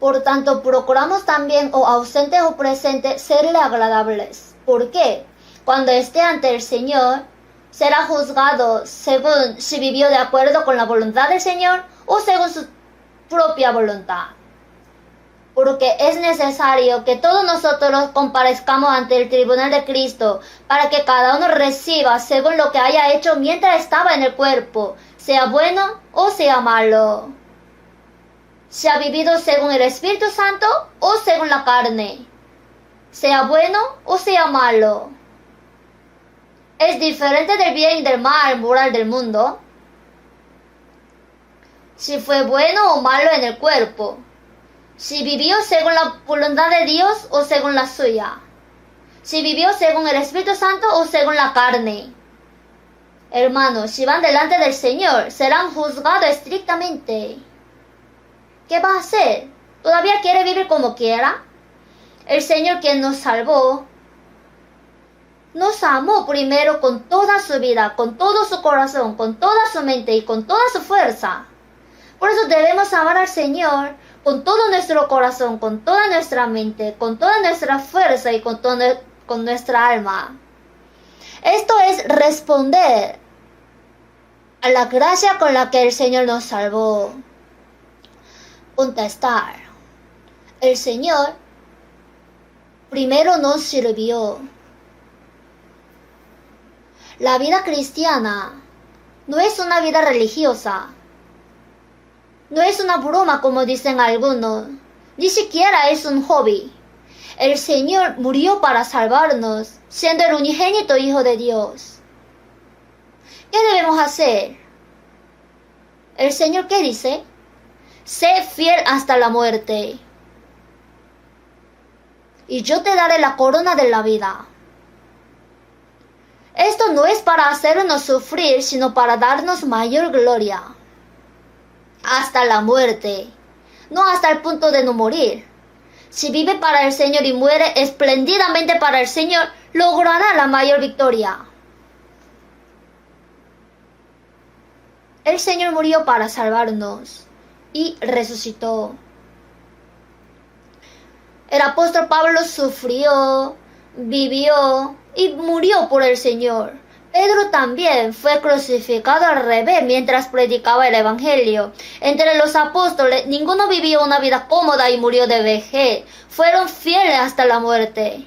Por tanto, procuramos también, o ausente o presente, serle agradables. ¿Por qué? Cuando esté ante el Señor, será juzgado según si vivió de acuerdo con la voluntad del Señor o según su propia voluntad. Porque es necesario que todos nosotros comparezcamos ante el tribunal de Cristo para que cada uno reciba según lo que haya hecho mientras estaba en el cuerpo, sea bueno o sea malo. Si ha vivido según el Espíritu Santo o según la carne, sea bueno o sea malo. Es diferente del bien y del mal moral del mundo. Si fue bueno o malo en el cuerpo. Si vivió según la voluntad de Dios o según la suya. Si vivió según el Espíritu Santo o según la carne. Hermanos, si van delante del Señor, serán juzgados estrictamente. ¿Qué va a hacer? ¿Todavía quiere vivir como quiera? El Señor, quien nos salvó, nos amó primero con toda su vida, con todo su corazón, con toda su mente y con toda su fuerza. Por eso debemos amar al Señor con todo nuestro corazón, con toda nuestra mente, con toda nuestra fuerza y con nuestra alma. Esto es responder a la gracia con la que el Señor nos salvó. Contestar. El Señor primero nos sirvió. La vida cristiana no es una vida religiosa. No es una broma como dicen algunos. Ni siquiera es un hobby. El Señor murió para salvarnos, siendo el unigénito Hijo de Dios. ¿Qué debemos hacer? ¿El Señor qué dice? Sé fiel hasta la muerte, y yo te daré la corona de la vida. Esto no es para hacernos sufrir, sino para darnos mayor gloria. Hasta la muerte, no hasta el punto de no morir. Si vive para el Señor y muere espléndidamente para el Señor, logrará la mayor victoria. El Señor murió para salvarnos y resucitó. El apóstol Pablo sufrió, vivió y murió por el Señor. Pedro también fue crucificado al revés mientras predicaba el Evangelio. Entre los apóstoles, ninguno vivió una vida cómoda y murió de vejez. Fueron fieles hasta la muerte.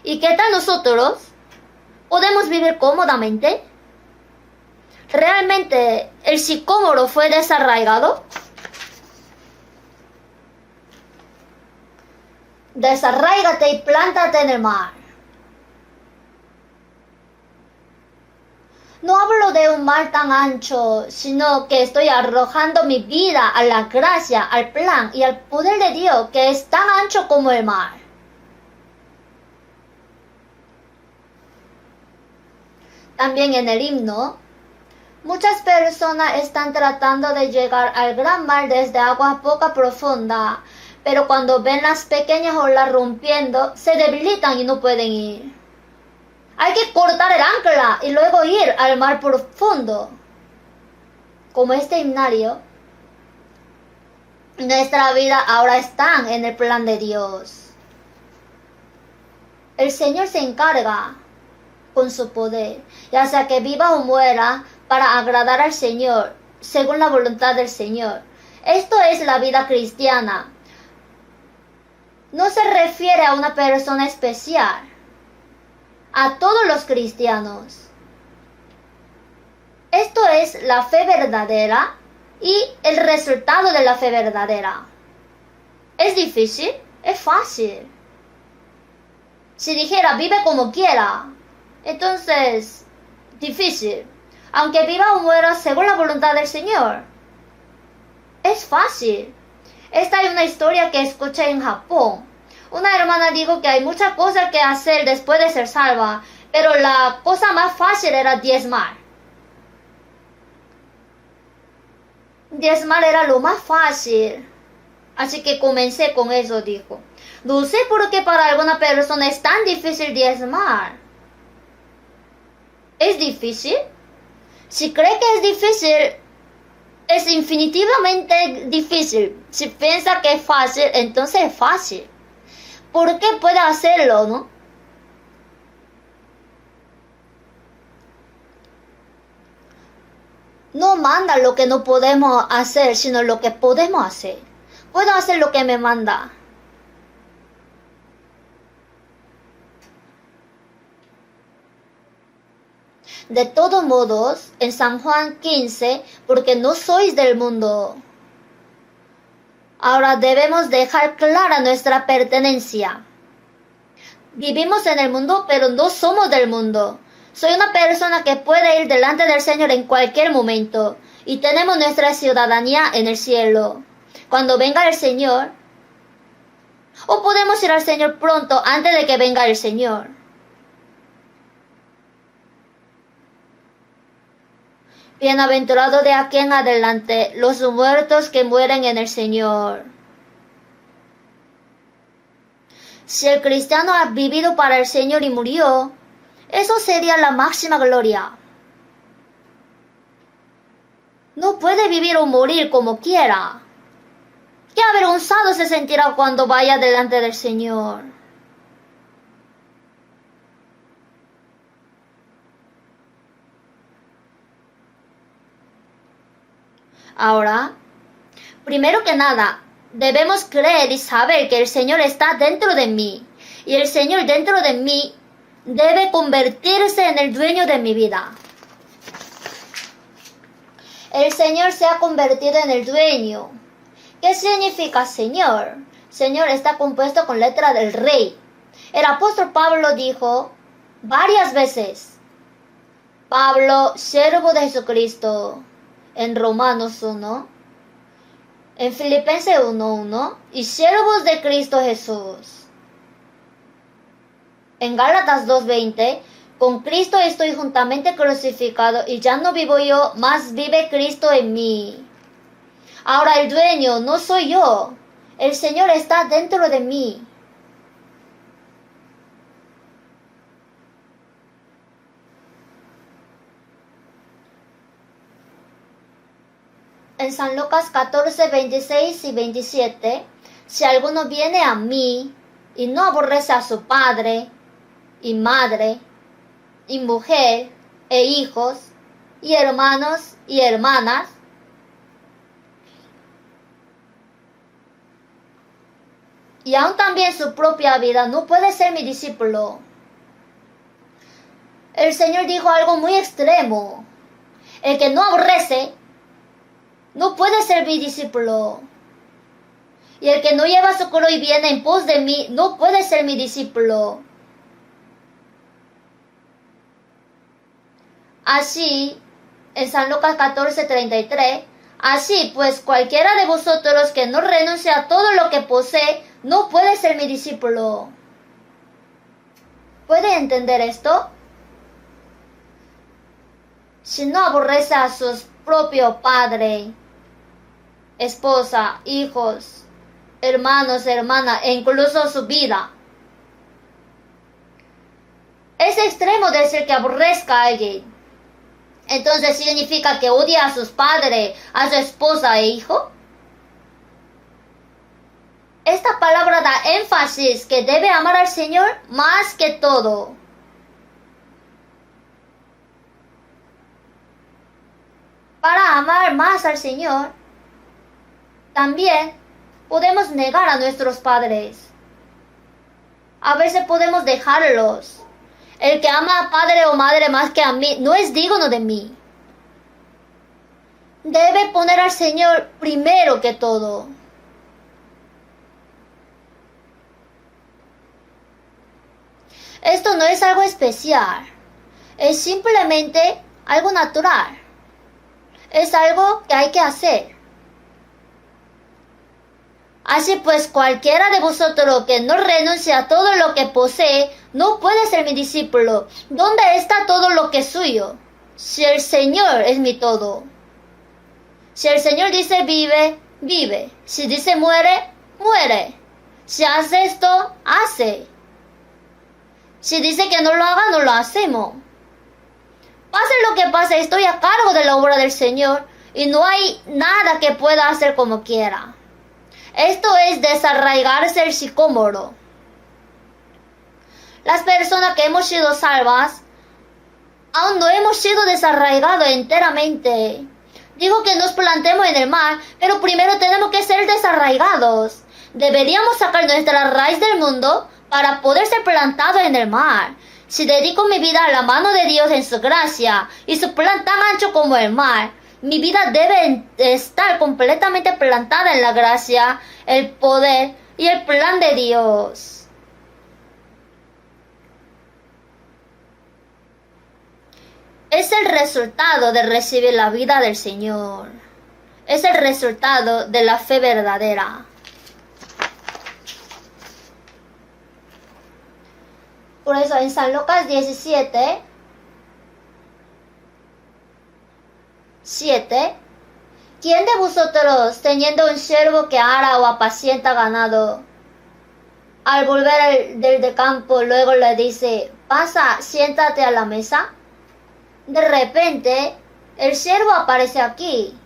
¿Y qué tal nosotros? ¿Podemos vivir cómodamente? ¿Realmente el sicómoro fue desarraigado? Desarráigate y plántate en el mar. No hablo de un mar tan ancho, sino que estoy arrojando mi vida a la gracia, al plan y al poder de Dios, que es tan ancho como el mar. También en el himno, muchas personas están tratando de llegar al gran mar desde agua poco profunda, pero cuando ven las pequeñas olas rompiendo, se debilitan y no pueden ir. Hay que cortar el ancla y luego ir al mar profundo. Como este himnario, nuestra vida ahora está en el plan de Dios. El Señor se encarga con su poder, ya sea que viva o muera, para agradar al Señor, según la voluntad del Señor. Esto es la vida cristiana. No se refiere a una persona especial, a todos los cristianos. Esto es la fe verdadera y el resultado de la fe verdadera. ¿Es difícil? Es fácil. Si dijera vive como quiera, entonces difícil. Aunque viva o muera según la voluntad del Señor, es fácil. Esta es una historia que escuché en Japón. Una hermana dijo que hay muchas cosas que hacer después de ser salva, pero la cosa más fácil era diezmar. Diezmar era lo más fácil. Así que comencé con eso, dijo. No sé por qué para alguna persona es tan difícil diezmar. ¿Es difícil? Si cree que es difícil, es infinitivamente difícil. Si piensa que es fácil, entonces es fácil. ¿Por qué puede hacerlo, no? no manda lo que no podemos hacer, sino lo que podemos hacer. Puedo hacer lo que me manda. De todos modos, en San Juan 15, porque no sois del mundo. Ahora debemos dejar clara nuestra pertenencia. Vivimos en el mundo, pero no somos del mundo. Soy una persona que puede ir delante del Señor en cualquier momento. Y tenemos nuestra ciudadanía en el cielo. Cuando venga el Señor, o podemos ir al Señor pronto antes de que venga el Señor. Bienaventurado de aquí en adelante los muertos que mueren en el Señor. Si el cristiano ha vivido para el Señor y murió, eso sería la máxima gloria. No puede vivir o morir como quiera. Qué avergonzado se sentirá cuando vaya delante del Señor. Ahora, primero que nada, debemos creer y saber que el Señor está dentro de mí. Y el Señor dentro de mí debe convertirse en el dueño de mi vida. El Señor se ha convertido en el dueño. ¿Qué significa Señor? Señor está compuesto con letra del Rey. El apóstol Pablo dijo varias veces, Pablo, siervo de Jesucristo, en Romanos 1, en Filipenses 1:1, y siervos de Cristo Jesús. En Gálatas 2:20, con Cristo estoy juntamente crucificado y ya no vivo yo, mas vive Cristo en mí. Ahora el dueño no soy yo, el Señor está dentro de mí. En San Lucas 14, 26 y 27, si alguno viene a mí y no aborrece a su padre y madre y mujer e hijos y hermanos y hermanas, y aún también su propia vida, no puede ser mi discípulo. El Señor dijo algo muy extremo. El que no aborrece no puede ser mi discípulo. Y el que no lleva su cruz y viene en pos de mí no puede ser mi discípulo. Así, en San Lucas 14:33, así pues cualquiera de vosotros que no renuncie a todo lo que posee no puede ser mi discípulo. ¿Puede entender esto? Si no aborrece a su propio padre, esposa, hijos, hermanos, hermanas e incluso su vida. Es extremo decir que aborrezca a alguien. Entonces significa que odia a sus padres, a su esposa e hijo. Esta palabra da énfasis que debe amar al Señor más que todo. Para amar más al Señor, también podemos negar a nuestros padres. A veces podemos dejarlos. El que ama a padre o madre más que a mí no es digno de mí. Debe poner al Señor primero que todo. Esto no es algo especial. Es simplemente algo natural. Es algo que hay que hacer. Así pues, cualquiera de vosotros que no renuncie a todo lo que posee, no puede ser mi discípulo. ¿Dónde está todo lo que es suyo? Si el Señor es mi todo. Si el Señor dice vive, vive. Si dice muere, muere. Si hace esto, hace. Si dice que no lo haga, no lo hacemos. Pase lo que pase, estoy a cargo de la obra del Señor y no hay nada que pueda hacer como quiera. Esto es desarraigarse el sicómoro. Las personas que hemos sido salvas, aún no hemos sido desarraigados enteramente. Dijo que nos plantemos en el mar, pero primero tenemos que ser desarraigados. Deberíamos sacar nuestra raíz del mundo para poder ser plantados en el mar. Si dedico mi vida a la mano de Dios en su gracia y su plan tan ancho como el mar, mi vida debe estar completamente plantada en la gracia, el poder y el plan de Dios. Es el resultado de recibir la vida del Señor. Es el resultado de la fe verdadera. Por eso en San Lucas 17, 7, ¿quién de vosotros, teniendo un siervo que ara o apacienta ganado, al volver del campo, luego le dice, pasa, siéntate a la mesa? De repente, el siervo aparece aquí.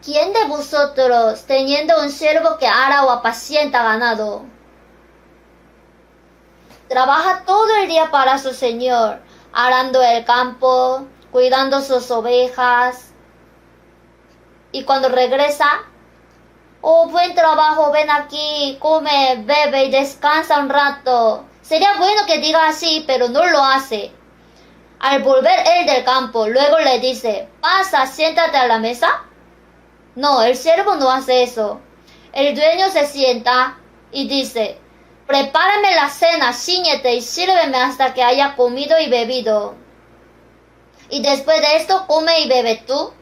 ¿Quién de vosotros, teniendo un siervo que ara o apacienta ganado, trabaja todo el día para su señor, arando el campo, cuidando sus ovejas, y cuando regresa, oh, buen trabajo, ven aquí, come, bebe y descansa un rato? Sería bueno que diga así, pero no lo hace. Al volver él del campo, luego le dice, pasa, siéntate a la mesa. No, el siervo no hace eso. El dueño se sienta y dice, prepárame la cena, cíñete y sírveme hasta que haya comido y bebido. Y después de esto, come y bebe tú.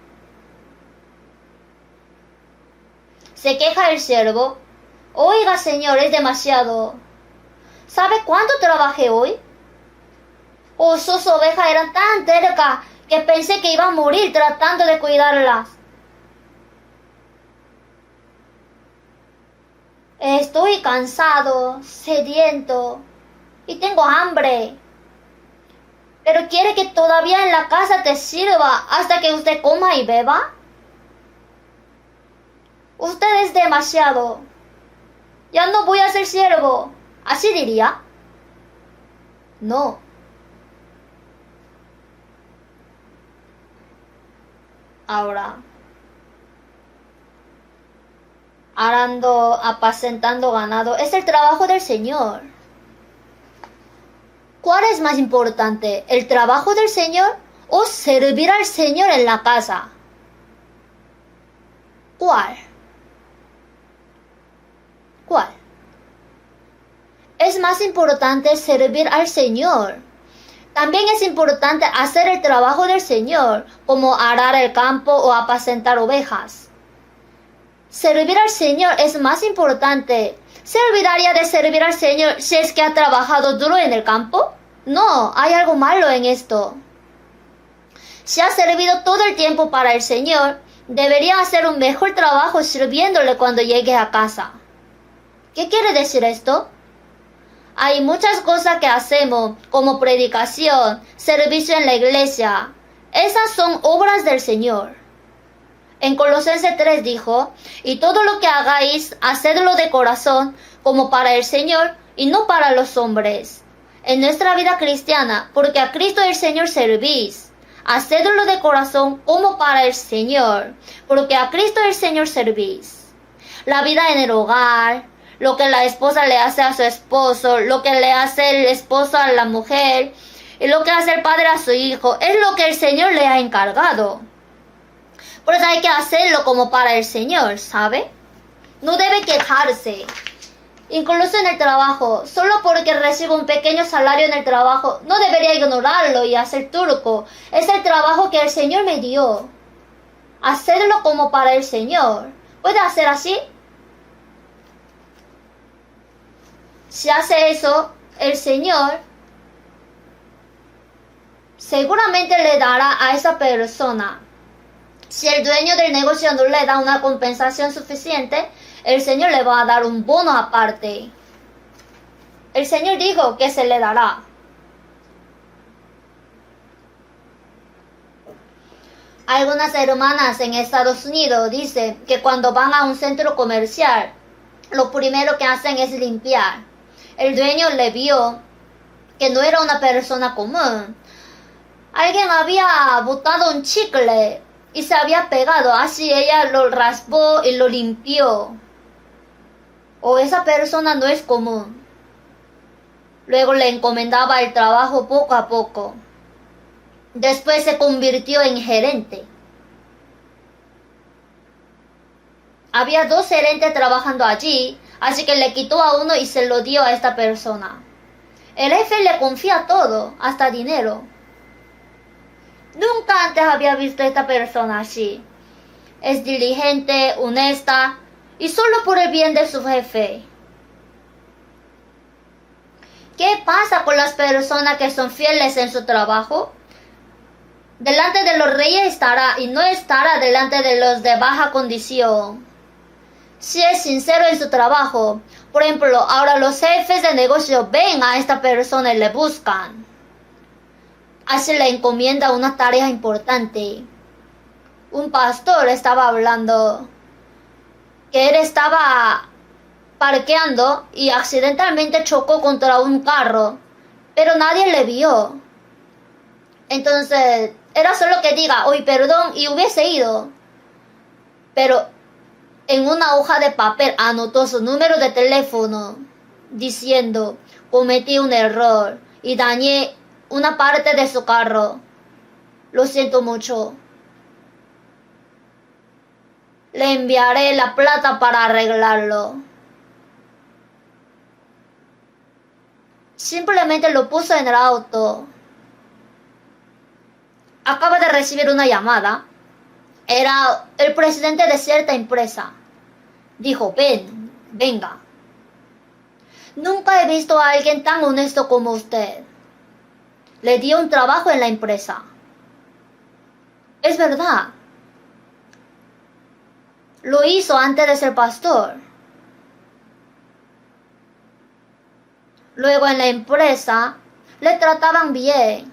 Se queja el siervo. Oiga, señor, es demasiado. ¿Sabe cuánto trabajé hoy? Oh, sus ovejas eran tan tercas que pensé que iba a morir tratando de cuidarlas. Estoy cansado, sediento y tengo hambre. ¿Pero quiere que todavía en la casa te sirva hasta que usted coma y beba? Usted es demasiado. Ya no voy a ser siervo. ¿Así diría? No. Ahora, arando, apacentando ganado, es el trabajo del Señor. ¿Cuál es más importante, el trabajo del Señor o servir al Señor en la casa? ¿Cuál? ¿Cuál? Es más importante servir al Señor. También es importante hacer el trabajo del Señor, como arar el campo o apacentar ovejas. Servir al Señor es más importante. ¿Se olvidaría de servir al Señor si es que ha trabajado duro en el campo? No, hay algo malo en esto. Si ha servido todo el tiempo para el Señor, debería hacer un mejor trabajo sirviéndole cuando llegue a casa. ¿Qué quiere decir esto? Hay muchas cosas que hacemos, como predicación, servicio en la iglesia. Esas son obras del Señor. En Colosenses 3 dijo, y todo lo que hagáis, hacedlo de corazón, como para el Señor y no para los hombres. En nuestra vida cristiana, porque a Cristo el Señor servís, hacedlo de corazón como para el Señor, porque a Cristo el Señor servís. La vida en el hogar, lo que la esposa le hace a su esposo, lo que le hace el esposo a la mujer, y lo que hace el padre a su hijo, es lo que el Señor le ha encargado. Por eso hay que hacerlo como para el Señor, ¿sabe? No debe quejarse. Incluso en el trabajo, solo porque recibe un pequeño salario en el trabajo, no debería ignorarlo y hacer turco. Es el trabajo que el Señor me dio. Hacerlo como para el Señor. ¿Puede hacer así? Si hace eso, el Señor seguramente le dará a esa persona. Si el dueño del negocio no le da una compensación suficiente, el Señor le va a dar un bono aparte. El Señor dijo que se le dará. Algunas hermanas en Estados Unidos dicen que cuando van a un centro comercial, lo primero que hacen es limpiar. El dueño le vio que no era una persona común. Alguien había botado un chicle y se había pegado, así ella lo raspó y lo limpió. O esa persona no es común. Luego le encomendaba el trabajo poco a poco. Después se convirtió en gerente. Había 2 gerentes trabajando allí, así que le quitó a uno y se lo dio a esta persona. El jefe le confía todo, hasta dinero. Nunca antes había visto a esta persona así. Es diligente, honesta y solo por el bien de su jefe. ¿Qué pasa con las personas que son fieles en su trabajo? Delante de los reyes estará y no estará delante de los de baja condición. Si es sincero en su trabajo, por ejemplo, ahora los jefes de negocio ven a esta persona y le buscan. Así le encomienda una tarea importante. Un pastor estaba hablando que él estaba parqueando y accidentalmente chocó contra un carro, pero nadie le vio. Entonces, era solo que diga, hoy perdón, y hubiese ido. Pero en una hoja de papel anotó su número de teléfono, diciendo, cometí un error y dañé una parte de su carro. Lo siento mucho. Le enviaré la plata para arreglarlo. Simplemente lo puso en el auto. Acaba de recibir una llamada. Era el presidente de cierta empresa. Dijo, venga. Nunca he visto a alguien tan honesto como usted. Le dio un trabajo en la empresa. Es verdad. Lo hizo antes de ser pastor. Luego en la empresa le trataban bien.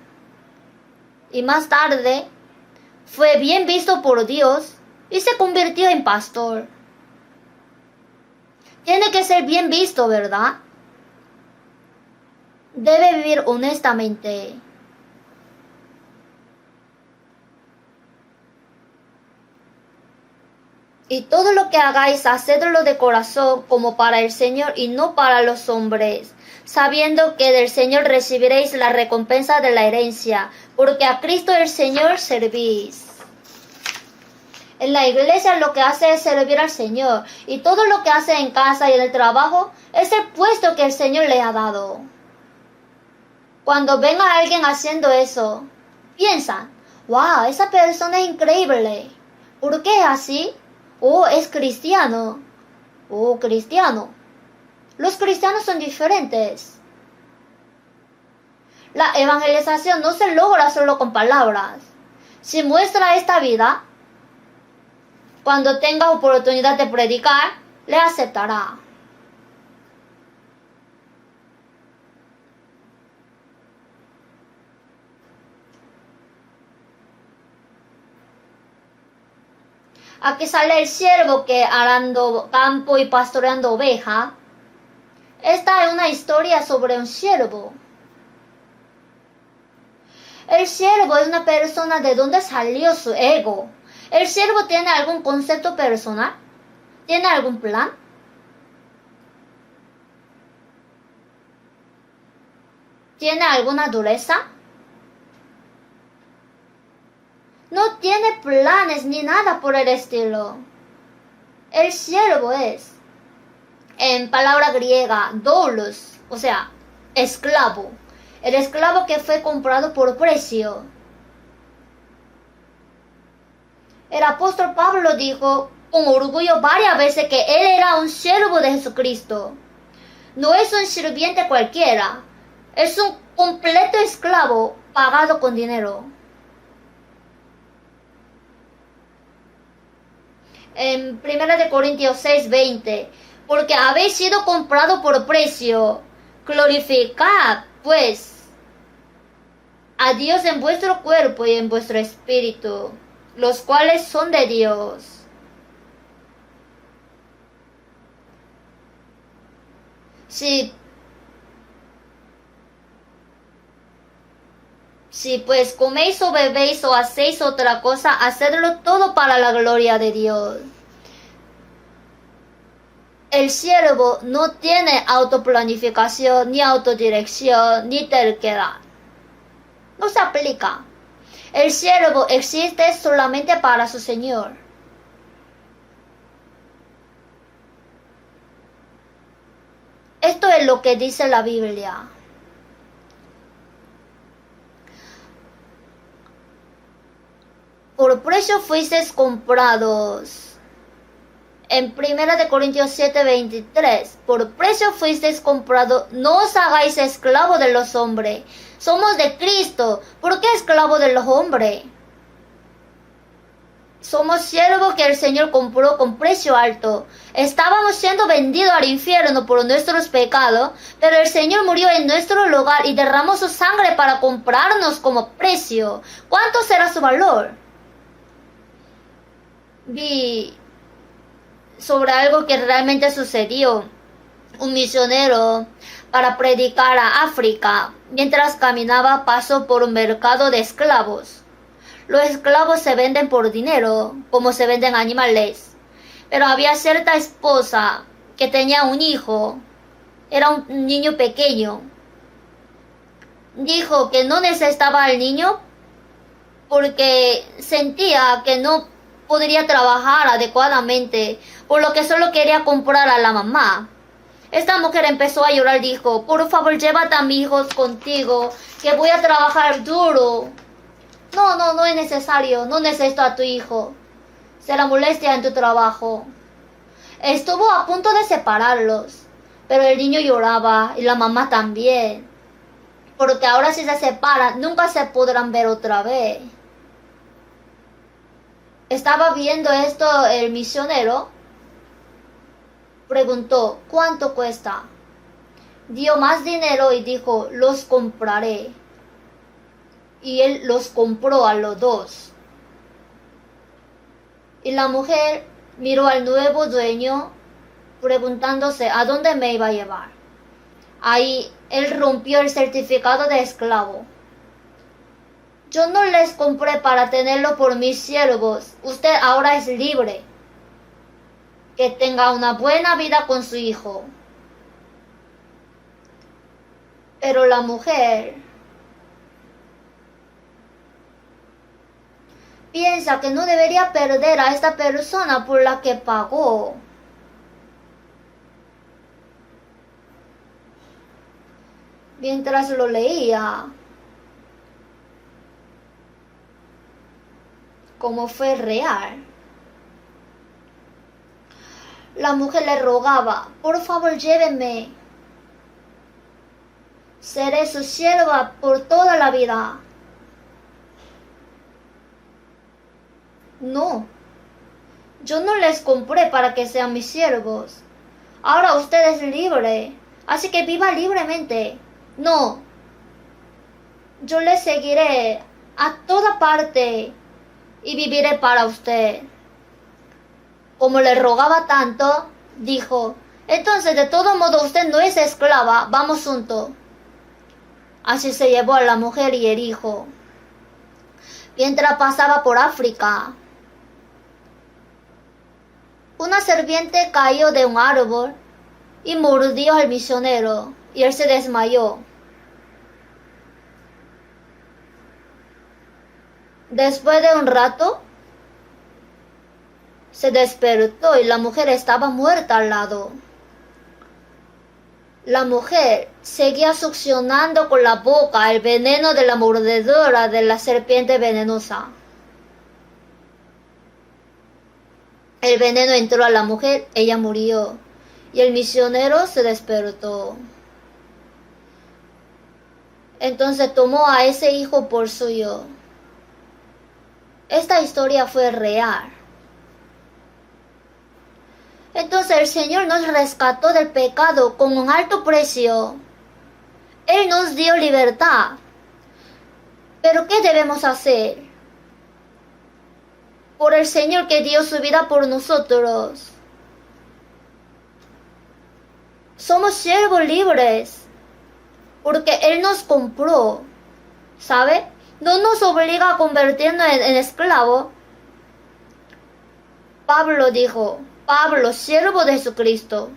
Y más tarde fue bien visto por Dios y se convirtió en pastor. Tiene que ser bien visto, ¿verdad? Debe vivir honestamente. Y todo lo que hagáis, hacedlo de corazón como para el Señor y no para los hombres, sabiendo que del Señor recibiréis la recompensa de la herencia, porque a Cristo el Señor servís. En la iglesia lo que hace es servir al Señor, y todo lo que hace en casa y en el trabajo es el puesto que el Señor le ha dado. Cuando ven a alguien haciendo eso, piensan, wow, esa persona es increíble. ¿Por qué es así? Oh, es cristiano. Oh, cristiano. Los cristianos son diferentes. La evangelización no se logra solo con palabras. Si muestra esta vida, cuando tenga oportunidad de predicar, le aceptará. Aquí sale el siervo que arando campo y pastoreando oveja. Esta es una historia sobre un siervo. El siervo es una persona de donde salió su ego. ¿El siervo tiene algún concepto personal? ¿Tiene algún plan? ¿Tiene alguna dureza? No tiene planes ni nada por el estilo. El siervo es, en palabra griega, doulos, o sea, esclavo. El esclavo que fue comprado por precio. El apóstol Pablo dijo con orgullo varias veces que él era un siervo de Jesucristo. No es un sirviente cualquiera, es un completo esclavo pagado con dinero. En 1 Corintios 6:20, porque habéis sido comprado por precio, glorificad pues a Dios en vuestro cuerpo y en vuestro espíritu, los cuales son de Dios. Si Si pues coméis o bebéis o hacéis otra cosa, hacedlo todo para la gloria de Dios. El siervo no tiene autoplanificación, ni autodirección, ni terquedad. No se aplica. El siervo existe solamente para su Señor. Esto es lo que dice la Biblia. Por precio fuisteis comprados. En 1 Corintios 7:23, por precio fuisteis comprados, no os hagáis esclavos de los hombres. Somos de Cristo, ¿por qué esclavos de los hombres? Somos siervos que el Señor compró con precio alto. Estábamos siendo vendidos al infierno por nuestros pecados, pero el Señor murió en nuestro lugar y derramó su sangre para comprarnos como precio. ¿Cuánto será su valor? Vi sobre algo que realmente sucedió. Un misionero, para predicar a África, mientras caminaba, pasó por un mercado de esclavos. Los esclavos se venden por dinero, como se venden animales. Pero había cierta esposa que tenía un hijo, era un niño pequeño. Dijo que no necesitaba al niño porque sentía que no podría trabajar adecuadamente, por lo que solo quería comprar a la mamá. Esta mujer empezó a llorar, dijo, por favor, llévate a mis hijos contigo, que voy a trabajar duro. No es necesario, no necesito a tu hijo. Será molestia en tu trabajo. Estuvo a punto de separarlos, pero el niño lloraba y la mamá también, porque ahora si se separan, nunca se podrán ver otra vez. Estaba viendo esto el misionero, preguntó, ¿cuánto cuesta? Dio más dinero y dijo, los compraré. Y él los compró a los dos. Y la mujer miró al nuevo dueño preguntándose a dónde me iba a llevar. Ahí él rompió el certificado de esclavo. Yo no les compré para tenerlo por mis siervos. Usted ahora es libre. Que tenga una buena vida con su hijo. Pero la mujer piensa que no debería perder a esta persona por la que pagó. Mientras lo leía, como fue real, la mujer le rogaba, por favor llévenme. Seré su sierva por toda la vida. No, yo no les compré para que sean mis siervos. Ahora usted es libre, así que viva libremente. No, yo le seguiré a toda parte y viviré para usted. Como le rogaba tanto, dijo, entonces de todo modo usted no es esclava, vamos juntos. Así se llevó a la mujer y el hijo. Mientras pasaba por África, una serpiente cayó de un árbol y mordió al misionero y él se desmayó. Después de un rato, se despertó y la mujer estaba muerta al lado. La mujer seguía succionando con la boca el veneno de la mordedura de la serpiente venenosa. El veneno entró a la mujer, ella murió, y el misionero se despertó. Entonces tomó a ese hijo por suyo. Esta historia fue real. Entonces el Señor nos rescató del pecado con un alto precio. Él nos dio libertad. Pero ¿qué debemos hacer? Por el Señor que dio su vida por nosotros. Somos siervos libres. Porque Él nos compró. ¿Sabe? no nos obliga a convertirnos en esclavo. Pablo dijo, Pablo, siervo de Jesucristo.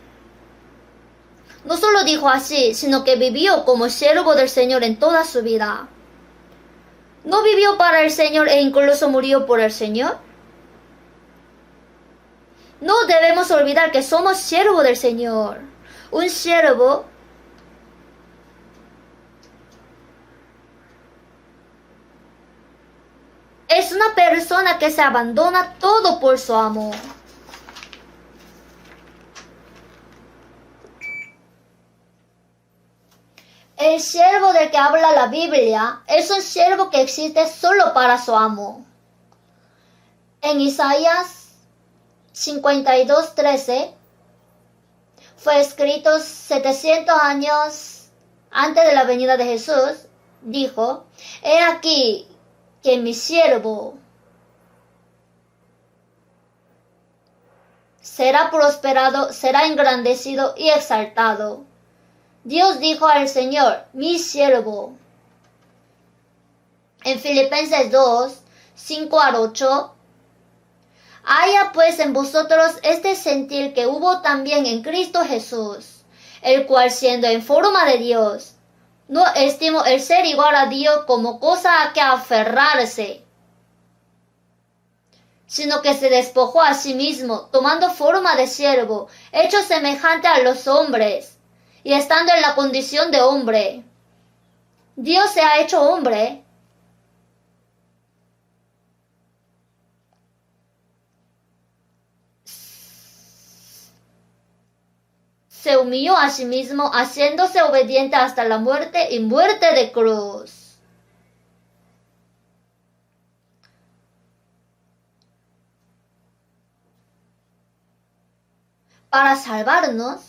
No solo dijo así, sino que vivió como siervo del Señor en toda su vida. ¿No vivió para el Señor e incluso murió por el Señor? No debemos olvidar que somos siervos del Señor. Un siervo es una persona que se abandona todo por su amo. El siervo del que habla la Biblia es un siervo que existe solo para su amo. En Isaías 52:13 fue escrito 700 años antes de la venida de Jesús, dijo, he aquí que mi siervo será prosperado, será engrandecido y exaltado. Dios dijo al Señor, mi siervo. En Filipenses 2, 5-8, haya pues en vosotros este sentir que hubo también en Cristo Jesús, el cual siendo en forma de Dios, no estimó el ser igual a Dios como cosa a que aferrarse, sino que se despojó a sí mismo, tomando forma de siervo, hecho semejante a los hombres, y estando en la condición de hombre. Dios se ha hecho hombre. Se humilló a sí mismo, haciéndose obediente hasta la muerte y muerte de cruz. Para salvarnos,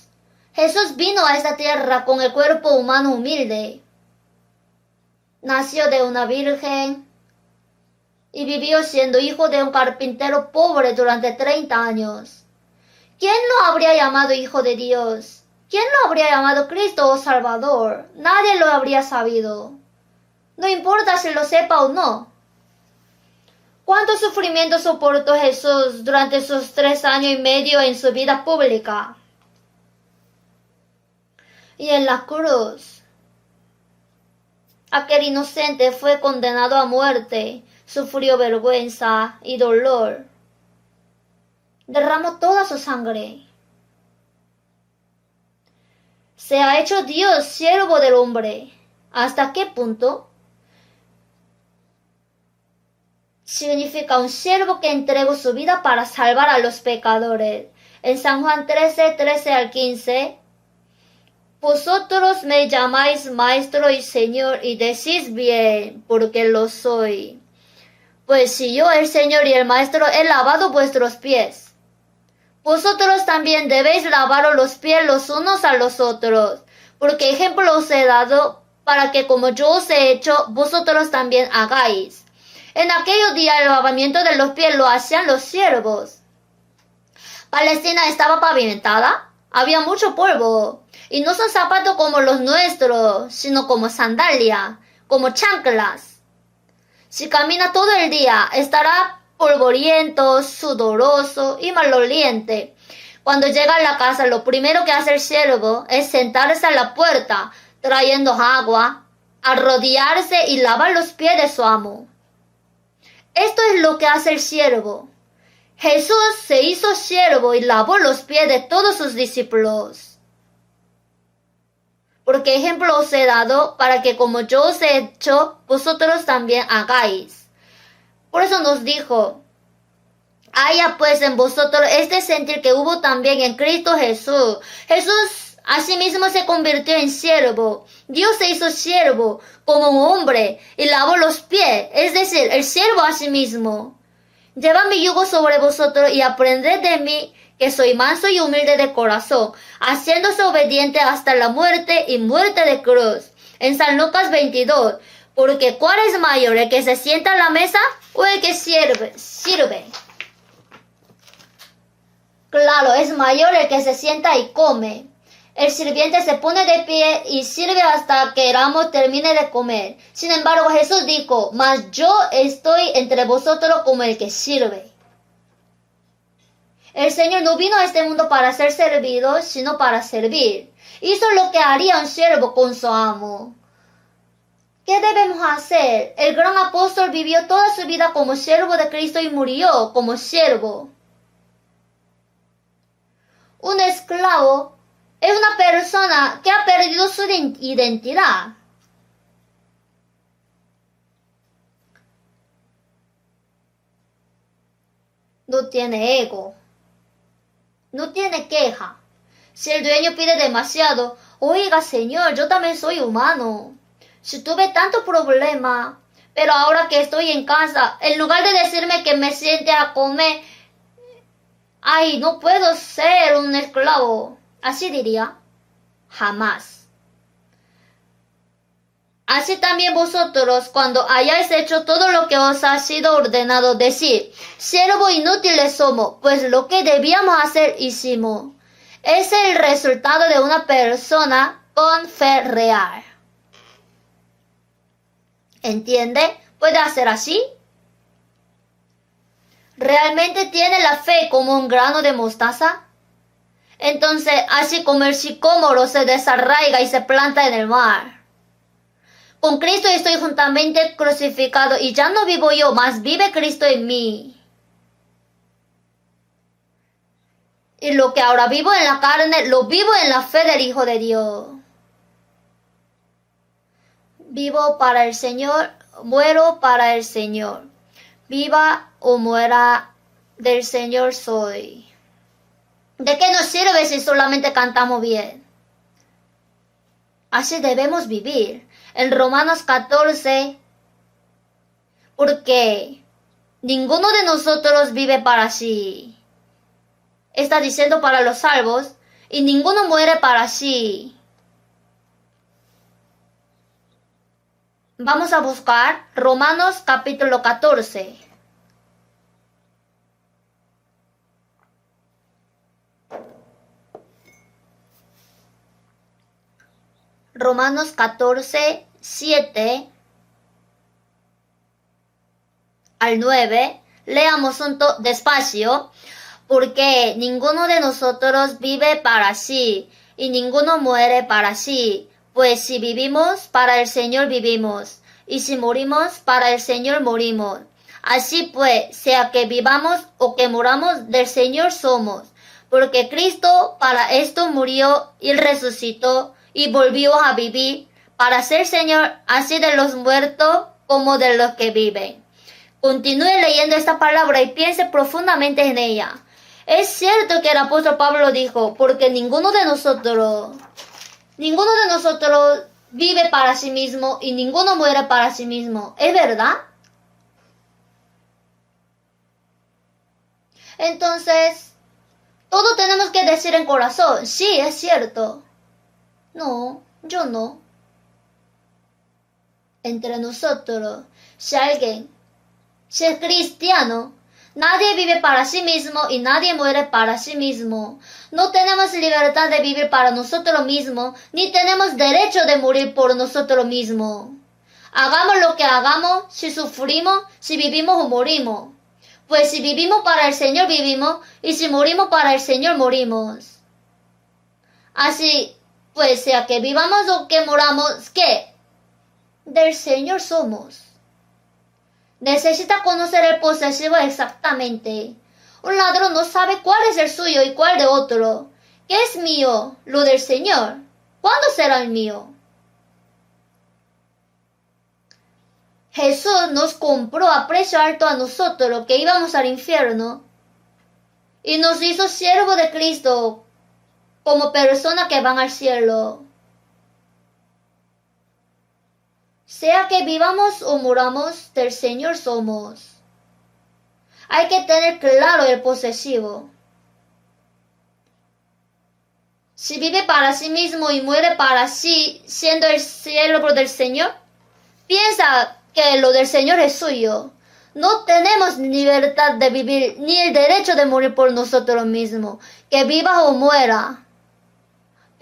Jesús vino a esta tierra con el cuerpo humano humilde. Nació de una virgen y vivió siendo hijo de un carpintero pobre durante 30 años. ¿Quién lo habría llamado hijo de Dios? ¿Quién lo habría llamado Cristo o Salvador? Nadie lo habría sabido. No importa si lo sepa o no. ¿Cuánto sufrimiento soportó Jesús durante sus 3 años y medio en su vida pública? Y en la cruz, aquel inocente fue condenado a muerte, sufrió vergüenza y dolor. Derramó toda su sangre. Se ha hecho Dios siervo del hombre. ¿Hasta qué punto? Significa un siervo que entregó su vida para salvar a los pecadores. En San Juan 13, 13-15, vosotros me llamáis maestro y señor y decís bien, porque lo soy. Pues si yo, el Señor y el maestro, he lavado vuestros pies, vosotros también debéis lavaros los pies los unos a los otros, porque ejemplo os he dado para que como yo os he hecho, vosotros también hagáis. En aquellos días el lavamiento de los pies lo hacían los siervos. Palestina estaba pavimentada, había mucho polvo, y no son zapatos como los nuestros, sino como sandalia, como chanclas. Si camina todo el día, estará polvoriento, sudoroso y maloliente. Cuando llega a la casa, lo primero que hace el siervo es sentarse a la puerta, trayendo agua, arrodillarse y lavar los pies de su amo. Esto es lo que hace el siervo. Jesús se hizo siervo y lavó los pies de todos sus discípulos. Porque ejemplo os he dado para que como yo os he hecho, vosotros también hagáis. Por eso nos dijo, haya pues en vosotros este sentir que hubo también en Cristo Jesús. Jesús asimismo se convirtió en siervo. Dios se hizo siervo como un hombre y lavó los pies, es decir, el siervo asimismo. Llevad mi yugo sobre vosotros y aprended de mí, que soy manso y humilde de corazón, haciéndose obediente hasta la muerte y muerte de cruz. En San Lucas 22, porque ¿cuál es mayor, el que se sienta a la mesa o el que sirve? Claro, es mayor el que se sienta y come. El sirviente se pone de pie y sirve hasta que el amo termine de comer. Sin embargo, Jesús dijo, mas yo estoy entre vosotros como el que sirve. El Señor no vino a este mundo para ser servido, sino para servir. Hizo lo que haría un siervo con su amo. ¿Qué debemos hacer? El gran apóstol vivió toda su vida como siervo de Cristo y murió como siervo. Un esclavo es una persona que ha perdido su identidad. No tiene ego. No tiene queja. Si el dueño pide demasiado, oiga, Señor, yo también soy humano. Si tuve tanto problema, pero ahora que estoy en casa, en lugar de decirme que me siente a comer, ay, no puedo ser un esclavo. Así diría, jamás. Así también vosotros, cuando hayáis hecho todo lo que os ha sido ordenado, decir, siervos inútiles somos, pues lo que debíamos hacer hicimos. Es el resultado de una persona con fe real. ¿Entiende? ¿Puede hacer así? ¿Realmente tiene la fe como un grano de mostaza? Entonces, así como el sicómoro se desarraiga y se planta en el mar. Con Cristo estoy juntamente crucificado y ya no vivo yo, mas vive Cristo en mí. Y lo que ahora vivo en la carne, lo vivo en la fe del Hijo de Dios. Vivo para el Señor, muero para el Señor. Viva o muera, del Señor soy. ¿De qué nos sirve si solamente cantamos bien? Así debemos vivir. En Romanos 14, porque ninguno de nosotros vive para sí. Está diciendo para los salvos, y ninguno muere para sí. Vamos a buscar Romanos capítulo 14. Romanos 14, 7 al 9. Leamos despacio. Porque ninguno de nosotros vive para sí, y ninguno muere para sí. Pues si vivimos, para el Señor vivimos, y si morimos, para el Señor morimos. Así pues, sea que vivamos o que muramos, del Señor somos. Porque Cristo para esto murió y resucitó y volvió a vivir, para ser Señor así de los muertos como de los que viven. Continúe leyendo esta palabra y piense profundamente en ella. Es cierto que el apóstol Pablo dijo, porque ninguno de nosotros vive para sí mismo y ninguno muere para sí mismo. ¿Es verdad? Entonces, todo tenemos que decir en corazón, sí, es cierto. No, yo no. Entre nosotros, si es cristiano, nadie vive para sí mismo y nadie muere para sí mismo. No tenemos libertad de vivir para nosotros mismos, ni tenemos derecho de morir por nosotros mismos. Hagamos lo que hagamos, si sufrimos, si vivimos o morimos. Pues si vivimos para el Señor vivimos, y si morimos para el Señor morimos. Así, pues sea que vivamos o que moramos, ¿qué? Del Señor somos. Necesita conocer el posesivo exactamente. Un ladrón no sabe cuál es el suyo y cuál de otro. ¿Qué es mío? Lo del Señor. ¿Cuándo será el mío? Jesús nos compró a precio alto a nosotros que íbamos al infierno y nos hizo siervo de Cristo como personas que van al cielo. Sea que vivamos o muramos, del Señor somos. Hay que tener claro el posesivo. Si vive para sí mismo y muere para sí, siendo el siervo del Señor, piensa que lo del Señor es suyo. No tenemos libertad de vivir ni el derecho de morir por nosotros mismos, que viva o muera.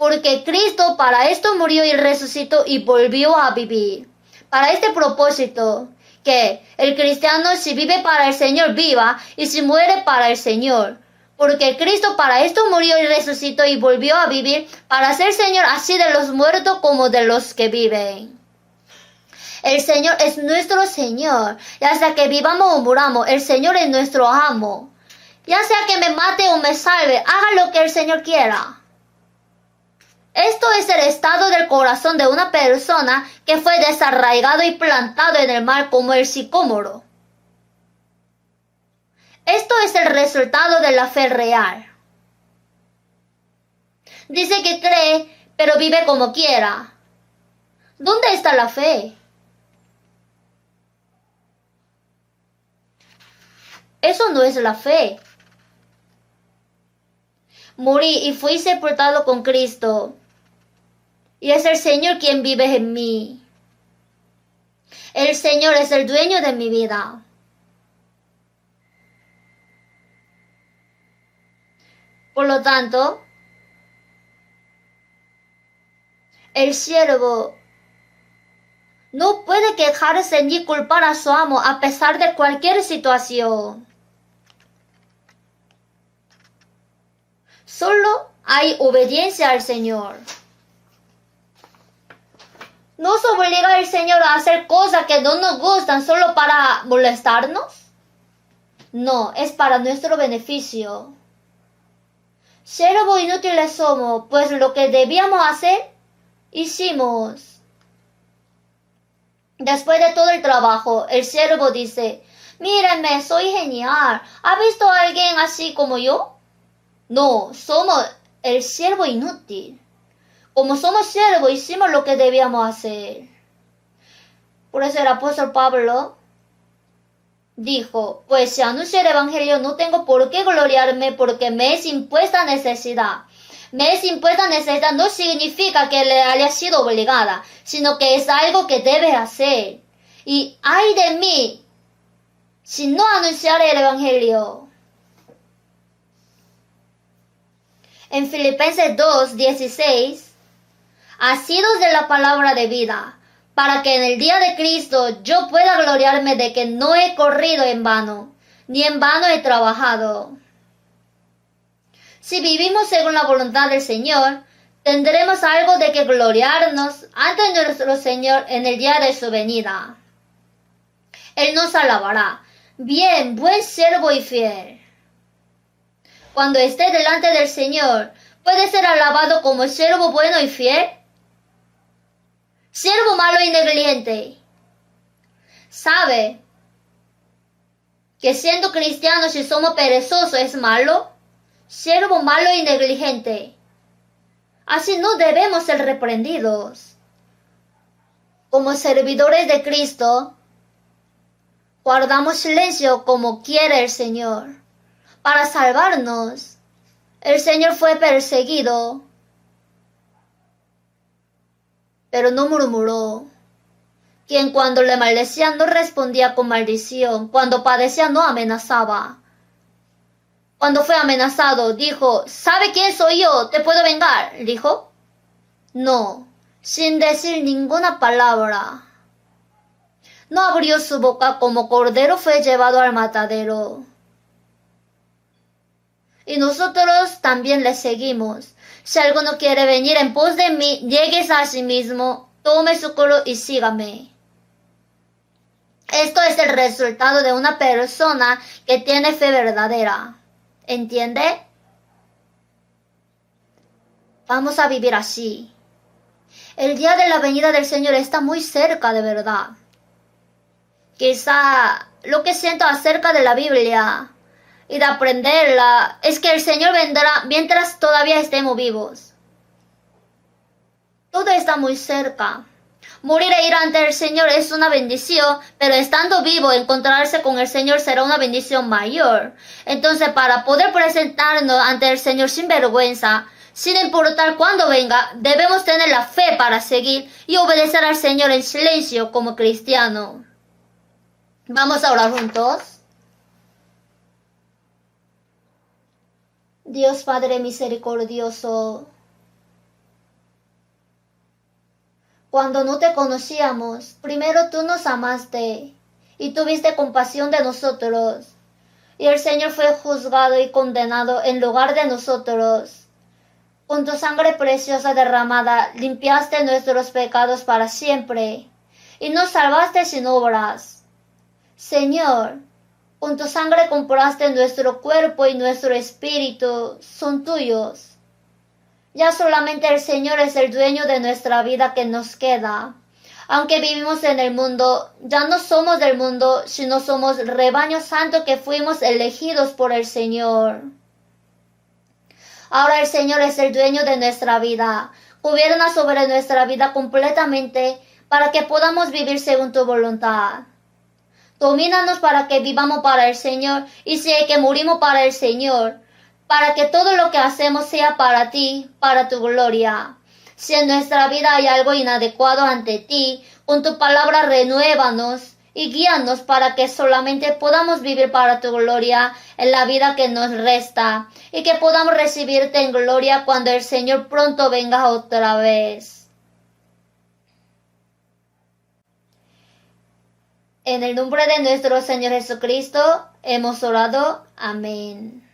Porque Cristo para esto murió y resucitó y volvió a vivir. Para este propósito, que el cristiano si vive para el Señor viva y si muere para el Señor. Porque Cristo para esto murió y resucitó y volvió a vivir para ser Señor así de los muertos como de los que viven. El Señor es nuestro Señor, y hasta que vivamos o muramos, el Señor es nuestro amo. Ya sea que me mate o me salve, haga lo que el Señor quiera. Esto es el estado del corazón de una persona que fue desarraigado y plantado en el mal como el sicómoro. Esto es el resultado de la fe real. Dice que cree, pero vive como quiera. ¿Dónde está la fe? Eso no es la fe. Morí y fui sepultado con Cristo. Y es el Señor quien vive en mí. El Señor es el dueño de mi vida. Por lo tanto, el siervo no puede quejarse ni culpar a su amo a pesar de cualquier situación. Solo hay obediencia al Señor. ¿No se obliga el Señor a hacer cosas que no nos gustan solo para molestarnos? No, es para nuestro beneficio. Siervos inútiles somos, pues lo que debíamos hacer, hicimos. Después de todo el trabajo, el siervo dice, mírenme, soy genial. ¿Ha visto a alguien así como yo? No, somos el siervo inútil. Como somos siervos, hicimos lo que debíamos hacer. Por eso el apóstol Pablo dijo, pues si anuncio el evangelio no tengo por qué gloriarme porque me es impuesta necesidad. Me es impuesta necesidad no significa que le haya sido obligada, sino que es algo que debe hacer. Y ay de mí, si no anunciara el evangelio. En Filipenses 2:16, asidos de la palabra de vida, para que en el día de Cristo yo pueda gloriarme de que no he corrido en vano, ni en vano he trabajado. Si vivimos según la voluntad del Señor, tendremos algo de que gloriarnos ante nuestro Señor en el día de su venida. Él nos alabará. Bien, buen siervo y fiel. Cuando esté delante del Señor, ¿puede ser alabado como siervo bueno y fiel? Siervo malo y negligente. ¿Sabe que siendo cristianos si somos perezosos es malo? Siervo malo y negligente. Así no debemos ser reprendidos. Como servidores de Cristo, guardamos silencio como quiere el Señor. Para salvarnos, el Señor fue perseguido, pero no murmuró. Quien cuando le maldecía no respondía con maldición, cuando padecía no amenazaba. Cuando fue amenazado, dijo, ¿sabe quién soy yo? ¿Te puedo vengar? Dijo, no, sin decir ninguna palabra. No abrió su boca, como cordero fue llevado al matadero. Y nosotros también le seguimos. Si alguno quiere venir en pos de mí, lléguese a sí mismo, tome su cruz y sígame. Esto es el resultado de una persona que tiene fe verdadera. ¿Entiende? Vamos a vivir así. El día de la venida del Señor está muy cerca de verdad. Quizá lo que siento acerca de la Biblia y de aprenderla es que el Señor vendrá mientras todavía estemos vivos. Todo está muy cerca. Morir e ir ante el Señor es una bendición, pero estando vivo, encontrarse con el Señor será una bendición mayor. Entonces, para poder presentarnos ante el Señor sin vergüenza, sin importar cuándo venga, debemos tener la fe para seguir y obedecer al Señor en silencio como cristiano. Vamos a orar juntos. Dios Padre misericordioso, Cuando no te conocíamos, primero tú nos amaste y tuviste compasión de nosotros. Y el Señor fue juzgado y condenado en lugar de nosotros. Con tu sangre preciosa derramada, limpiaste nuestros pecados para siempre y nos salvaste sin obras. Señor, con tu sangre compraste nuestro cuerpo y nuestro espíritu, son tuyos. Ya solamente el Señor es el dueño de nuestra vida que nos queda. Aunque vivimos en el mundo, ya no somos del mundo, sino somos rebaño santo que fuimos elegidos por el Señor. Ahora el Señor es el dueño de nuestra vida. Gobierna sobre nuestra vida completamente para que podamos vivir según tu voluntad. Domínanos para que vivamos para el Señor y si hay que morimos para el Señor, para que todo lo que hacemos sea para ti, para tu gloria. Si en nuestra vida hay algo inadecuado ante ti, con tu palabra renuévanos y guíanos para que solamente podamos vivir para tu gloria en la vida que nos resta y que podamos recibirte en gloria cuando el Señor pronto venga otra vez. En el nombre de nuestro Señor Jesucristo hemos orado. Amén.